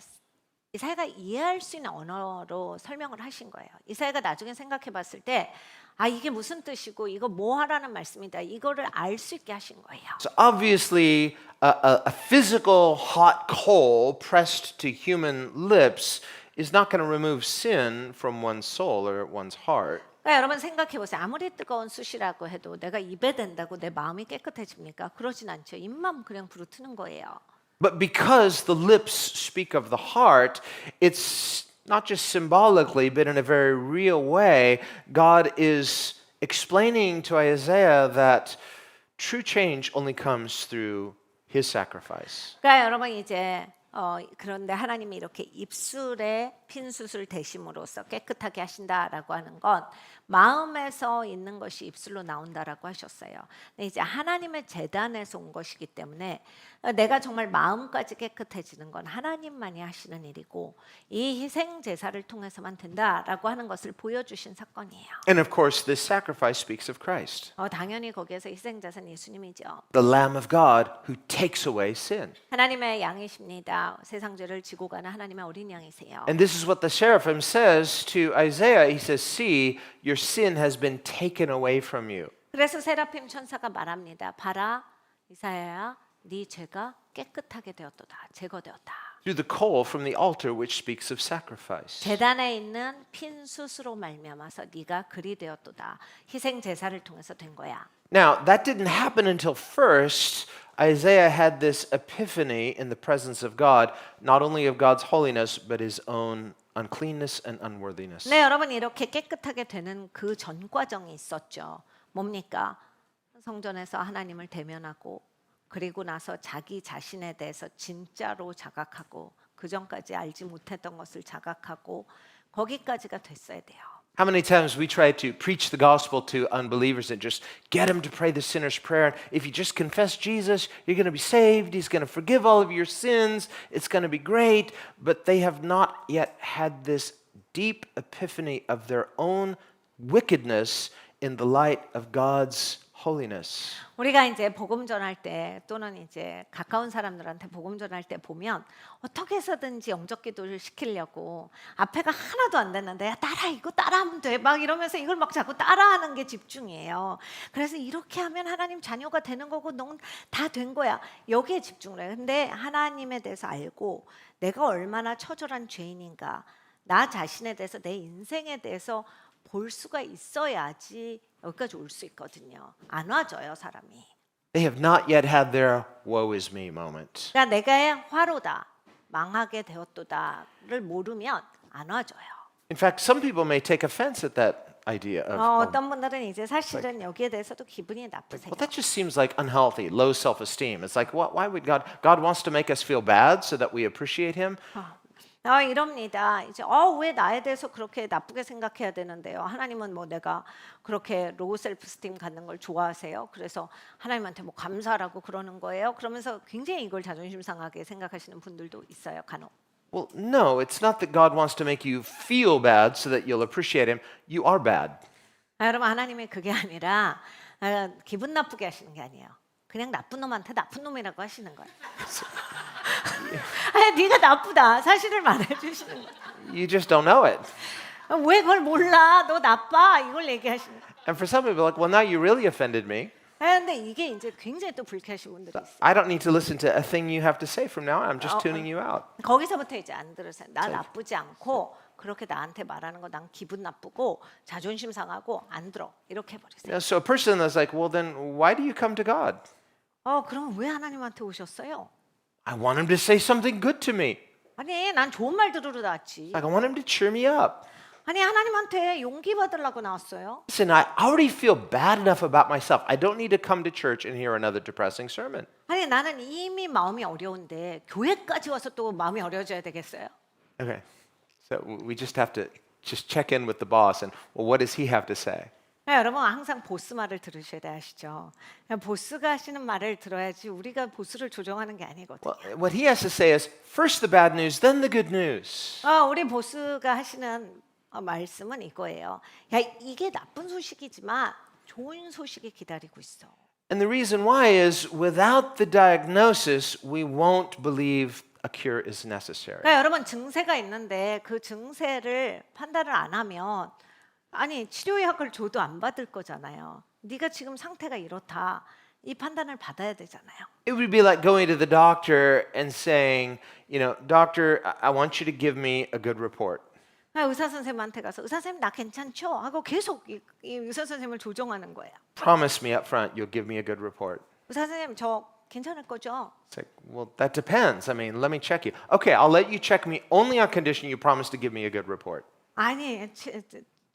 이사야가 이해할 수 있는 언어로 설명을 하신 거예요. 이사야가 나중에 생각해 봤을 때 아 이게 무슨 뜻이고 이거 뭐 하라는 말씀이다. 이거를 알 수 있게 하신 거예요. So obviously, a physical hot coal pressed to human lips is not going to remove sin from one's soul or one's heart. 그러니까 여러분 생각해 보세요. 아무리 뜨거운 숯이라고 해도 내가 입에 댄다고 내 마음이 깨끗해집니까? 그러진 않죠. 입만 그냥 부르트는 거예요. But because the lips speak of the heart, it's not just symbolically, but in a very real way, God is explaining to Isaiah that true change only comes through his sacrifice. 그러니까 여러분 이제 그런데 하나님이 이렇게 입술에 핀수술 대심으로써 깨끗하게 하신다라고 하는 건 마음에서 있는 것이 입술로 나온다라고 하셨어요. 근데 이제 하나님의 재단에서 온 것이기 때문에 내가 정말 마음까지 깨끗해지는 건 하나님만이 하시는 일이고 이 희생 제사를 통해서만 된다라고 하는 것을 보여주신 사건이에요. And of course, this sacrifice speaks of Christ, 당연히 거기에서 희생 제사는 예수님이죠. the Lamb of God who takes away sin. 하나님의 양이십니다. 세상 죄를 지고 가는 하나님의 어린 양이세요. And this is what the seraphim says to Isaiah. He says, "See, your sin has been taken away from you." 그래서 세라핌 천사가 말합니다. 봐라 이사야야 네 죄가 깨끗하게 되었도다. 제거되었다. Through the coal from the altar which speaks of sacrifice. 제단에 있는 핀수스로 말미암아서 네가 그리 되었도다. 희생 제사를 통해서 된 거야. Now, that didn't happen until first Isaiah had this epiphany in the presence of God, not only of God's holiness, but his own uncleanness and unworthiness. 네, 여러분 이렇게 깨끗하게 되는 그 전 과정이 있었죠. 뭡니까? 성전에서 하나님을 대면하고 그리고 나서 자기 자신에 대해서 진짜로 자각하고 그 전까지 알지 못했던 것을 자각하고 거기까지가 됐어야 돼요. How many times we try to preach the gospel to unbelievers and just get them to pray the sinner's prayer. And if you just confess Jesus, you're going to be saved. He's going to forgive all of your sins. It's going to be great. But they have not yet had this deep epiphany of their own wickedness in the light of God's holiness. 우리가 이제 복음 전할 때 또는 이제 가까운 사람들한테 복음 전할 때 보면 어떻게 해서든지 영적 기도를 시키려고 앞에가 하나도 안 됐는데 야 따라 이거 따라하면 돼 막 이러면서 이걸 막 자꾸 따라하는 게 집중이에요. 그래서 이렇게 하면 하나님 자녀가 되는 거고 넌 다 된 거야. 여기에 집중을 해요. 근데 하나님에 대해서 알고 내가 얼마나 처절한 죄인인가 나 자신에 대해서 내 인생에 대해서 볼 수가 있어야지 여기까지 올 수 있거든요. 안 와줘요 사람이. They have not yet had their woe is me moment. 그러니까 내가 화로다 망하게 되었도다를 모르면 안 와줘요. In fact, some people may take offense at that idea of, 어떤 분들은 이제 사실은 여기에 대해서도 기분이 나쁘세요. well, that just seems like unhealthy, low self-esteem. It's like, why would God wants to make us feel bad so that we appreciate Him? 이럽니다. 이제 왜 나에 대해서 그렇게 나쁘게 생각해야 되는데요. 하나님은 뭐 내가 그렇게 로우 셀프 스팀 갖는 걸 좋아하세요. 그래서 하나님한테 뭐 감사하라고 그러는 거예요. 그러면서 굉장히 이걸 자존심 상하게 생각하시는 분들도 있어요. 간혹. Well, no, it's not that God wants to make you feel bad so that you'll appreciate Him. You are bad. 여러분 하나님이 그게 아니라 기분 나쁘게 하시는 게 아니에요. 그냥 나쁜 놈한테 나쁜 놈이라고 하시는 거예요. 네가 나쁘다 사실을 말해주시는 거예요. You just don't know it. 왜 그걸 몰라? 너 나빠 이걸 얘기하시는 거예요. And for some people, like, well, now you really offended me. 근데 이게 이제 굉장히 또 불쾌하신 분들이 있어요. I don't need to listen to a thing you have to say from now on. I'm just tuning you out. 거기서부터 이제 안 들으세요. 나 나쁘지 않고 그렇게 나한테 말하는 거 난 기분 나쁘고 자존심 상하고 안 들어. 이렇게 해버리세요. So a person that's like, well, then why do you come to God? 그럼 왜 하나님한테 오셨어요? I want him to say something good to me. 아니, 난 좋은 말 들으러 나왔지. Like, I want him to cheer me up. 아니, 하나님한테 용기 받으려고 나왔어요. Listen, I already feel bad enough about myself. I don't need to come to church and hear another depressing sermon. 아니, 나는 이미 마음이 어려운데 교회까지 와서 또 마음이 어려워져야 되겠어요? Okay. So we just have to just check in with the boss and, well, what does he have to say? 여러분 항상 보스 말을 들으셔야 돼 아시죠? 그냥 보스가 하시는 말을 들어야지 우리가 보스를 조정하는 게 아니거든요. Well, what he has to say is first the bad news, then the good news. 우리 보스가 하시는 말씀은 이거예요. 야, 이게 나쁜 소식이지만 좋은 소식이 기다리고 있어. And the reason why is without the diagnosis, we won't believe a cure is necessary. 그러니까 여러분 증세가 있는데 그 증세를 판단을 안 하면 아니 치료약을 줘도 안 받을 거잖아요. 네가 지금 상태가 이렇다. 이 판단을 받아야 되잖아요. It would be like going to the doctor and saying, you know, doctor, I want you to give me a good report. 의사 선생님한테 가서 의사 선생님 나 괜찮죠? 하고 계속 이 의사 선생님을 조정하는 거예요. Promise me up front you'll give me a good report. 의사 선생님 저 괜찮을 거죠? It's like, well, that depends. I mean, let me check you. Okay, I'll let you check me only on condition you promise to give me a good report. 아니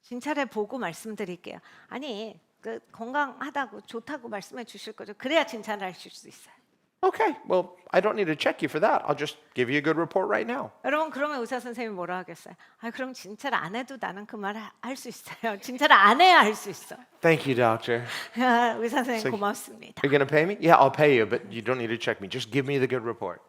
진찰해 보고 말씀드릴게요. 아니 그 건강하다고 좋다고 말씀해 주실 거죠? 그래야 진찰을 하실 수 있어요. Okay, well, I don't need to check you for that. I'll just give you a good report right now. 여러분 그러면 의사 선생님이 뭐라 하겠어요? 그럼 진찰 안 해도 나는 그 말을 할 수 있어요. 진찰 안 해야 할 수 있어. Thank you, doctor. 의사 선생님 So- 고맙습니다. You're going to pay me? Yeah, I'll pay you, but you don't need to check me. Just give me the good report.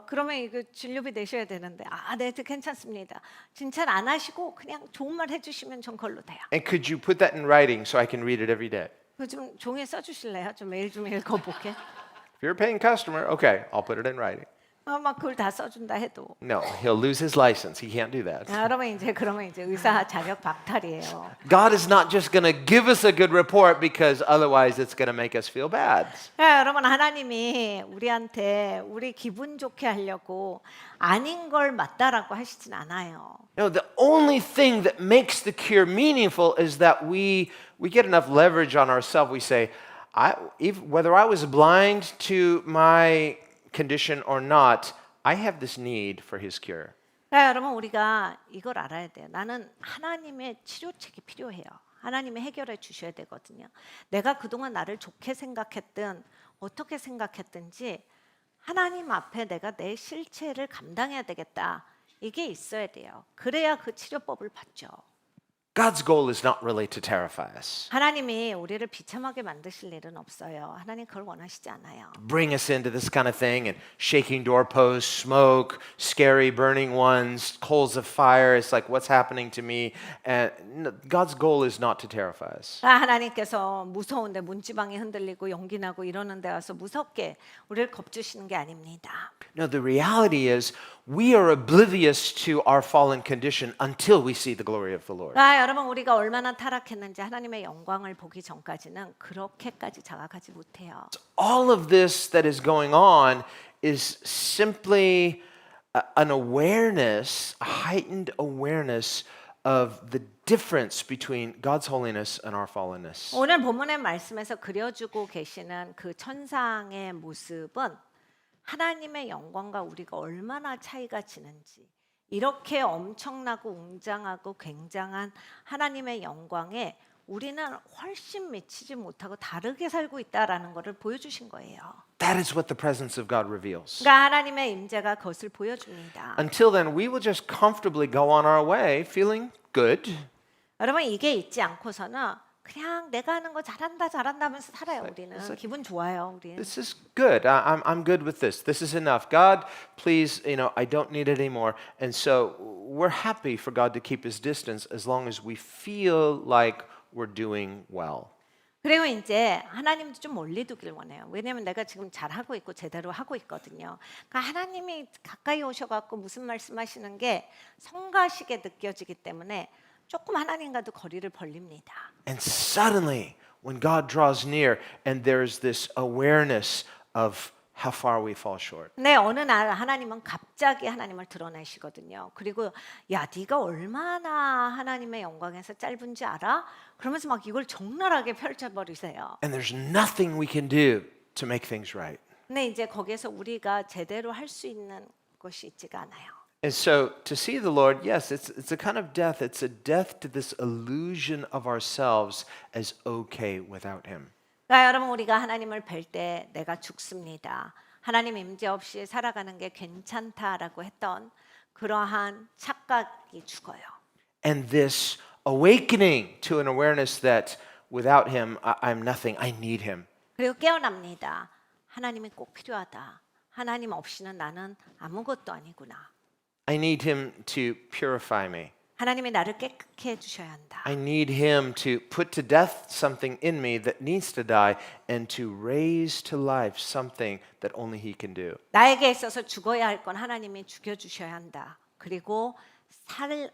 그러면 이거 진료비 내셔야 되는데 네, 괜찮습니다. 진찰 안 하시고 그냥 좋은 말 해주시면 전 걸로 돼요. And could you put that in writing so I can read it every day? 좀 종이에 써주실래요? 좀 매일 좀 읽어볼게. If you're a paying customer, okay, I'll put it in writing. 막 그걸 다 써준다 해도. No, he'll lose his license. He can't do that. 그러면 이제 의사 자격 박탈이에요. God is not just going to give us a good report because otherwise it's going to make us feel bad. 여러분 하나님이 우리한테 우리 기분 좋게 하려고 아닌 걸 맞다라고 하시진 않아요. No, the only thing that makes the cure meaningful is that we get enough leverage on ourselves. We say, whether I was blind to my condition or not, I have this need for His cure. 여러분 우리가 이걸 알아야 돼요. 나는 하나님의 치료책이 필요해요. 하나님이 해결해 주셔야 되거든요. 내가 그동안 나를 좋게 생각했든 어떻게 생각했든지 하나님 앞에 내가 내 실체를 감당해야 되겠다. 이게 있어야 돼요. 그래야 그 치료법을 받죠. God's goal is not really to terrify us, 하나님이 우리를 비참하게 만드실 일은 없어요. 하나님 그걸 원하시지 않아요. bring us into this kind of thing and shaking doorposts, smoke, scary burning ones, coals of fire. It's like, what's happening to me? And God's goal is not to terrify us. 하나님께서 무서운데 문지방이 흔들리고 연기 나고 이러는 데 와서 무섭게 우리를 겁주시는 게 아닙니다. No, the reality is we are oblivious to our fallen condition until we see the glory of the Lord. 여러분 우리가 얼마나 타락했는지 하나님의 영광을 보기 전까지는 그렇게까지 자각하지 못해요. All of this that is going on is simply an awareness, a heightened awareness of the difference between God's holiness and our fallenness. 오늘 본문의 말씀에서 그려주고 계시는 그 천상의 모습은 하나님의 영광과 우리가 얼마나 차이가 지는지 이렇게 엄청나고 웅장하고 굉장한 하나님의 영광에 우리는 훨씬 미치지 못하고 다르게 살고 있다라는 것을 보여주신 거예요. That is what the presence of God reveals. 그러니까 하나님의 임재가 그것을 보여줍니다. Until then, we will just comfortably go on our way feeling good. 여러분 이게 있지 않고서는 그냥 내가 하는 거 잘한다 하면서 살아요. 우리는 기분 좋아요. 우리는. This is good. I'm good with this. This is enough. God, please, I don't need it anymore. And so we're happy for God to keep His distance as long as we feel like we're doing well. 그리고 이제 하나님도 좀 멀리 두길 원해요. 왜냐하면 내가 지금 잘하고 있고 제대로 하고 있거든요. 그러니까 하나님이 가까이 오셔갖고 무슨 말씀하시는 게 성가시게 느껴지기 때문에 조금 하나님과도 거리를 벌립니다. And suddenly when God draws near and there's this awareness of how far we fall short. 네, 어느 날 하나님은 갑자기 하나님을 드러내시거든요. 그리고 야, 네가 얼마나 하나님의 영광에서 짧은지 알아? 그러면서 막 이걸 적나라하게 펼쳐버리세요. And there's nothing we can do to make things right. 근데 이제 거기에서 우리가 제대로 할 수 있는 것이 있지가 않아요. And so to see the Lord, yes, it's a kind of death. It's a death to this illusion of ourselves as okay without Him. 그러니까 여러분 우리가 하나님을 뵐 때 내가 죽습니다. 하나님 임재 없이 살아가는 게 괜찮다라고 했던 그러한 착각이 죽어요. And this awakening to an awareness that without Him, I'm nothing. I need Him. 그리고 깨어납니다. 하나님이 꼭 필요하다. 하나님 없이는 나는 아무것도 아니구나. I need Him to purify me. 하나님이 나를 깨끗게 해주셔야 한다. I need Him to put to death something in me that needs to die and to raise to life something that only He can do. 나에게 있어서 죽어야 할 건 하나님이 죽여주셔야 한다. 그리고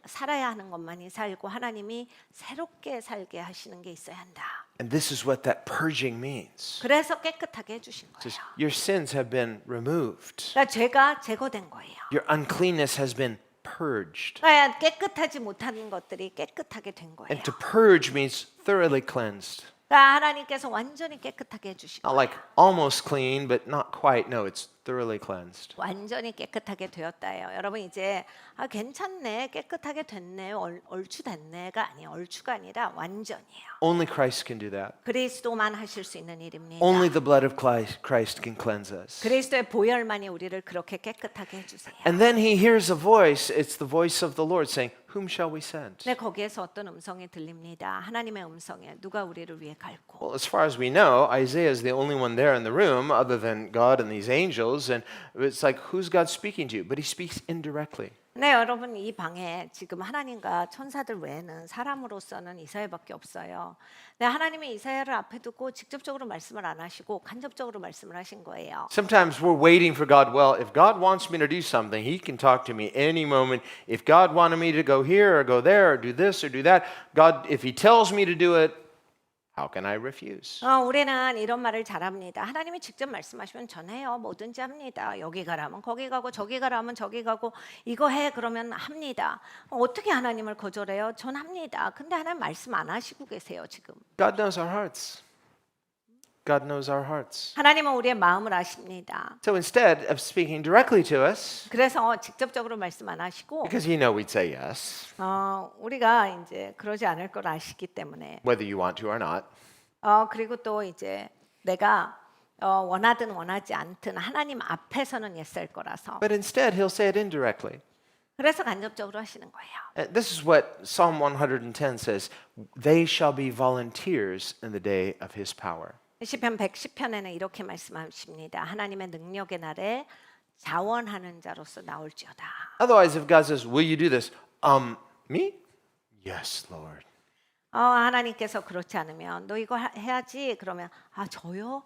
살아야 하는 것만이 살고 하나님이 새롭게 살게 하시는 게 있어야 한다. And this is what that purging means. 그래서 깨끗하게 해주신 Just, 거예요. your sins have been removed. 그러니까 죄가 제거된 거예요. Your uncleanness has been purged. 그러니까 깨끗하지 못한 것들이 깨끗하게 된 거예요. And to purge means thoroughly cleansed. 그러니까 하나님께서 완전히 깨끗하게 해주신 Not 거예요. like almost clean, but not quite. No, it's thoroughly cleansed. 완전히 깨끗하게 되었다예요. 여러분 이제 괜찮네, 깨끗하게 됐네, 얼추됐네가 아니에요. 얼추가 아니라 완전이에요. Only Christ can do that. 그리스도만 하실 수 있는 일입니다. Only the blood of Christ can cleanse us. 그리스도의 보혈만이 우리를 그렇게 깨끗하게 해주세요. And then he hears a voice. It's the voice of the Lord saying, "Whom shall we send?" 네, 거기에서 어떤 음성이 들립니다. 하나님의 음성에 누가 우리를 위해 갈고. Well, as far as we know, Isaiah is the only one there in the room other than God and these angels. And it's like, who's God speaking to? But he speaks indirectly. 네, 여러분 이 방에 지금 하나님과 천사들 외에는 사람으로서는 이사야밖에 없어요. 네, 하나님이 이사야를 앞에 두고 직접적으로 말씀을 안 하시고 간접적으로 말씀을 하신 거예요. Sometimes we're waiting for God. Well, if God wants me to do something, he can talk to me any moment. If God wanted me to go here or go there or do this or do that, God, if he tells me to do it, how can I refuse? 우리는 이런 말을 잘합니다. 하나님이 직접 말씀하시면 전해요. 뭐든지 합니다. 여기 가라면 거기 가고 저기 가라면 저기 가고 이거 해 그러면 합니다. 어떻게 하나님을 거절해요? 전 합니다. 근데 하나님 말씀 안 하시고 계세요 지금. God knows our hearts. God knows our hearts. 하나님은 우리의 마음을 아십니다. So instead of speaking directly to us, 그래서 직접적으로 말씀 안 하시고 because he knows we'd say yes, 우리가 이제 그러지 않을 걸 아시기 때문에 whether you want to or not, 그리고 또 이제 내가 원하든 원하지 않든 하나님 앞에서는 yes 할 거라서 but instead he'll say it indirectly. 그래서 간접적으로 하시는 거예요. And this is what Psalm 110 says, they shall be volunteers in the day of his power. 시편 110편에는 이렇게 말씀하십니다. 하나님의 능력의 날에 자원하는 자로서 나올지어다. Otherwise, if God says, will you do this? Me? Yes, Lord. 하나님께서 그렇지 않으면 너 이거 해야지 그러면 저요?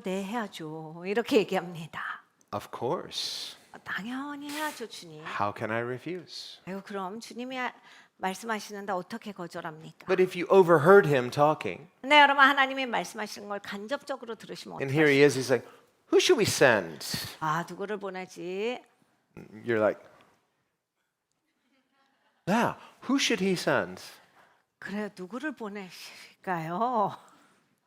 네 해야죠. 이렇게 얘기합니다. Of course. 당연히 해야죠, 주님. How can I refuse? 아유, 그럼 주님이 말씀하시는데 어떻게 거절합니까? But if you overheard him talking, 네, 여러분 하나님이 말씀하시는 걸 간접적으로 들으시면 and here he 어떡하시죠? is, he's like, who should we send? 누구를 보내지? You're like, yeah, who should he send? 그래요, 누구를 보내실까요?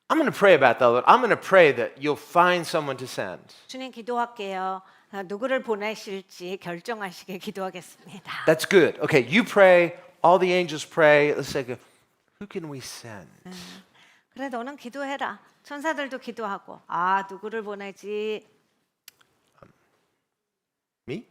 I'm going to pray about that, Lord. I'm going to pray that you'll find someone to send. 주님 기도할게요. 누구를 보내실지 결정하시게 기도하겠습니다. That's good. Okay, you pray, all the angels pray. Let's say, who can we send? 그래, 너는 기도해라. 천사들도 기도하고. 누구를 보내지? Me?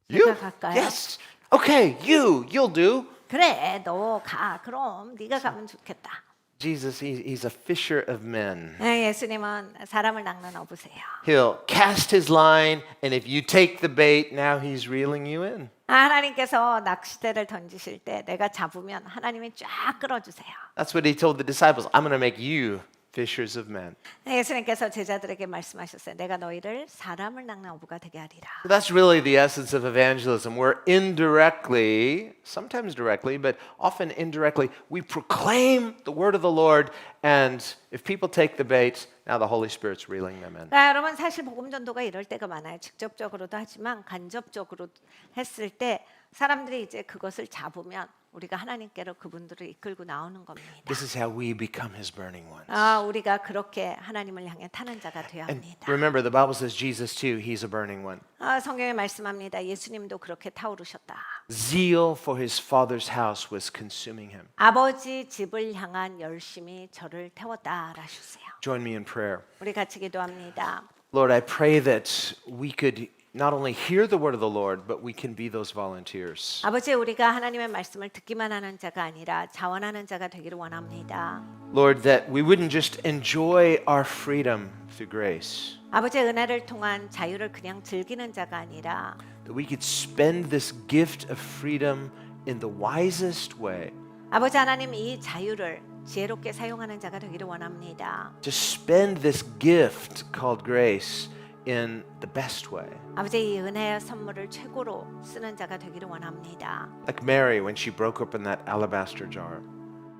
제가 You? 갈까요? Yes. Okay, you'll do. 그래, 너 가. 그럼 네가 가면 좋겠다. Jesus, he's a fisher of men. 네, 예수님은 사람을 낚는 어부세요. He'll cast his line, and if you take the bait, now he's reeling you in. 하나님께서 낚싯대를 던지실 때 내가 잡으면 하나님이 쫙 끌어주세요. That's what he told the disciples. I'm going to make you fishers of men. 예수님께서 제자들에게 말씀하셨어요. 내가 너희를 사람을 낚는 어부가 되게 하리라. That's really the essence of evangelism. We're indirectly, sometimes directly, but often indirectly, we proclaim the word of the Lord, and if people take the bait, now the Holy Spirit's reeling them in. 여러분 사실 복음 전도가 이럴 때가 많아요. 직접적으로도 하지만 간접적으로 했을 때 사람들이 이제 그것을 잡으면 우리가 하나님께로 그분들을 이끌고 나오는 겁니다. This is how we become his burning ones. 우리가 그렇게 하나님을 향해 타는 자가 되어야 And 합니다. remember, the Bible says Jesus too, he's a burning one. 성경에 말씀합니다. 예수님도 그렇게 타오르셨다. Zeal for his father's house was consuming him. 아버지 집을 향한 열심이 저를 태웠다라셨어요. Join me in prayer. 우리 같이 기도합니다. Lord, I pray that we could not only hear the word of the Lord, but we can be those volunteers. 아버지 우리가 하나님의 말씀을 듣기만 하는 자가 아니라 자원하는 자가 되기를 원합니다. Lord, that we wouldn't just enjoy our freedom through grace, 아버지의 은혜를 통한 자유를 그냥 즐기는 자가 아니라 that we could spend this gift of freedom in the wisest way, 아버지 하나님 이 자유를 지혜롭게 사용하는 자가 되기를 원합니다. to spend this gift called grace in the best way. 아버지 이 은혜의 선물을 최고로 쓰는 자가 되기를 원합니다. Like Mary when she broke open that alabaster jar,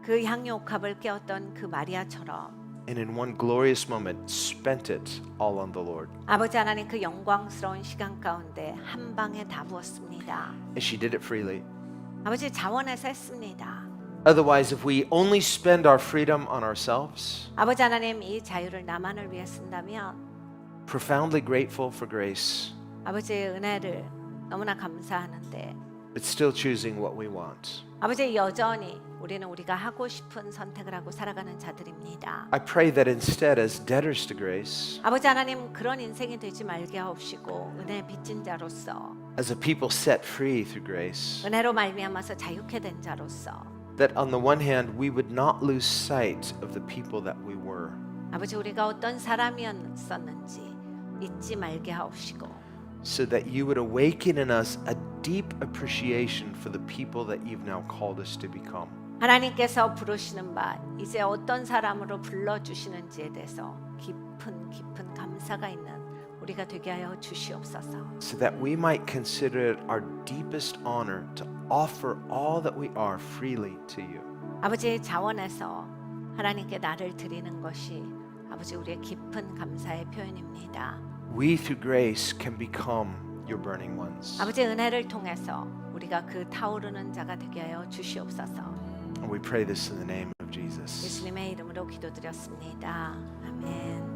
그 향유 옥합을 깨었던 그 마리아처럼 and in one glorious moment spent it all on the Lord. 아버지 하나님 그 영광스러운 시간 가운데 한 방에 다 부었습니다. And she did it freely. 아버지 자원해서 했습니다. Otherwise, if we only spend our freedom on ourselves, 아버지 하나님 이 자유를 나만을 위해 쓴다면 profoundly grateful for grace, 아버지의 은혜를 너무나 감사하는데 but still choosing what we want. 아버지 여전히 우리는 우리가 하고 싶은 선택을 하고 살아가는 자들입니다. I pray that instead, as debtors to grace, 아버지 하나님 그런 인생이 되지 말게 하옵시고 은혜 빚진 자로서 as a people set free through grace, 은혜로 말미암아서 자유케 된 자로서 that on the one hand, we would not lose sight of the people that we were, 아버지 우리가 어떤 사람이었었는지 잊지 말게 하옵시고 so that you would awaken in us a deep appreciation for the people that you've now called us to become. 하나님께서 부르시는 바 이제 어떤 사람으로 불러주시는지에 대해서 깊은 감사가 있는 우리가 되게 하여 주시옵소서. So that we might consider it our deepest honor to offer all that we are freely to you. 아버지의 자원에서 하나님께 나를 드리는 것이 아버지 우리의 깊은 감사의 표현입니다. We through grace can become your burning ones. 아버지의 은혜를 통해서 우리가 그 타오르는 자가 되게 하여 주시옵소서. And we pray this in the name of Jesus. 예수님의 이름으로 기도드렸습니다. 아멘.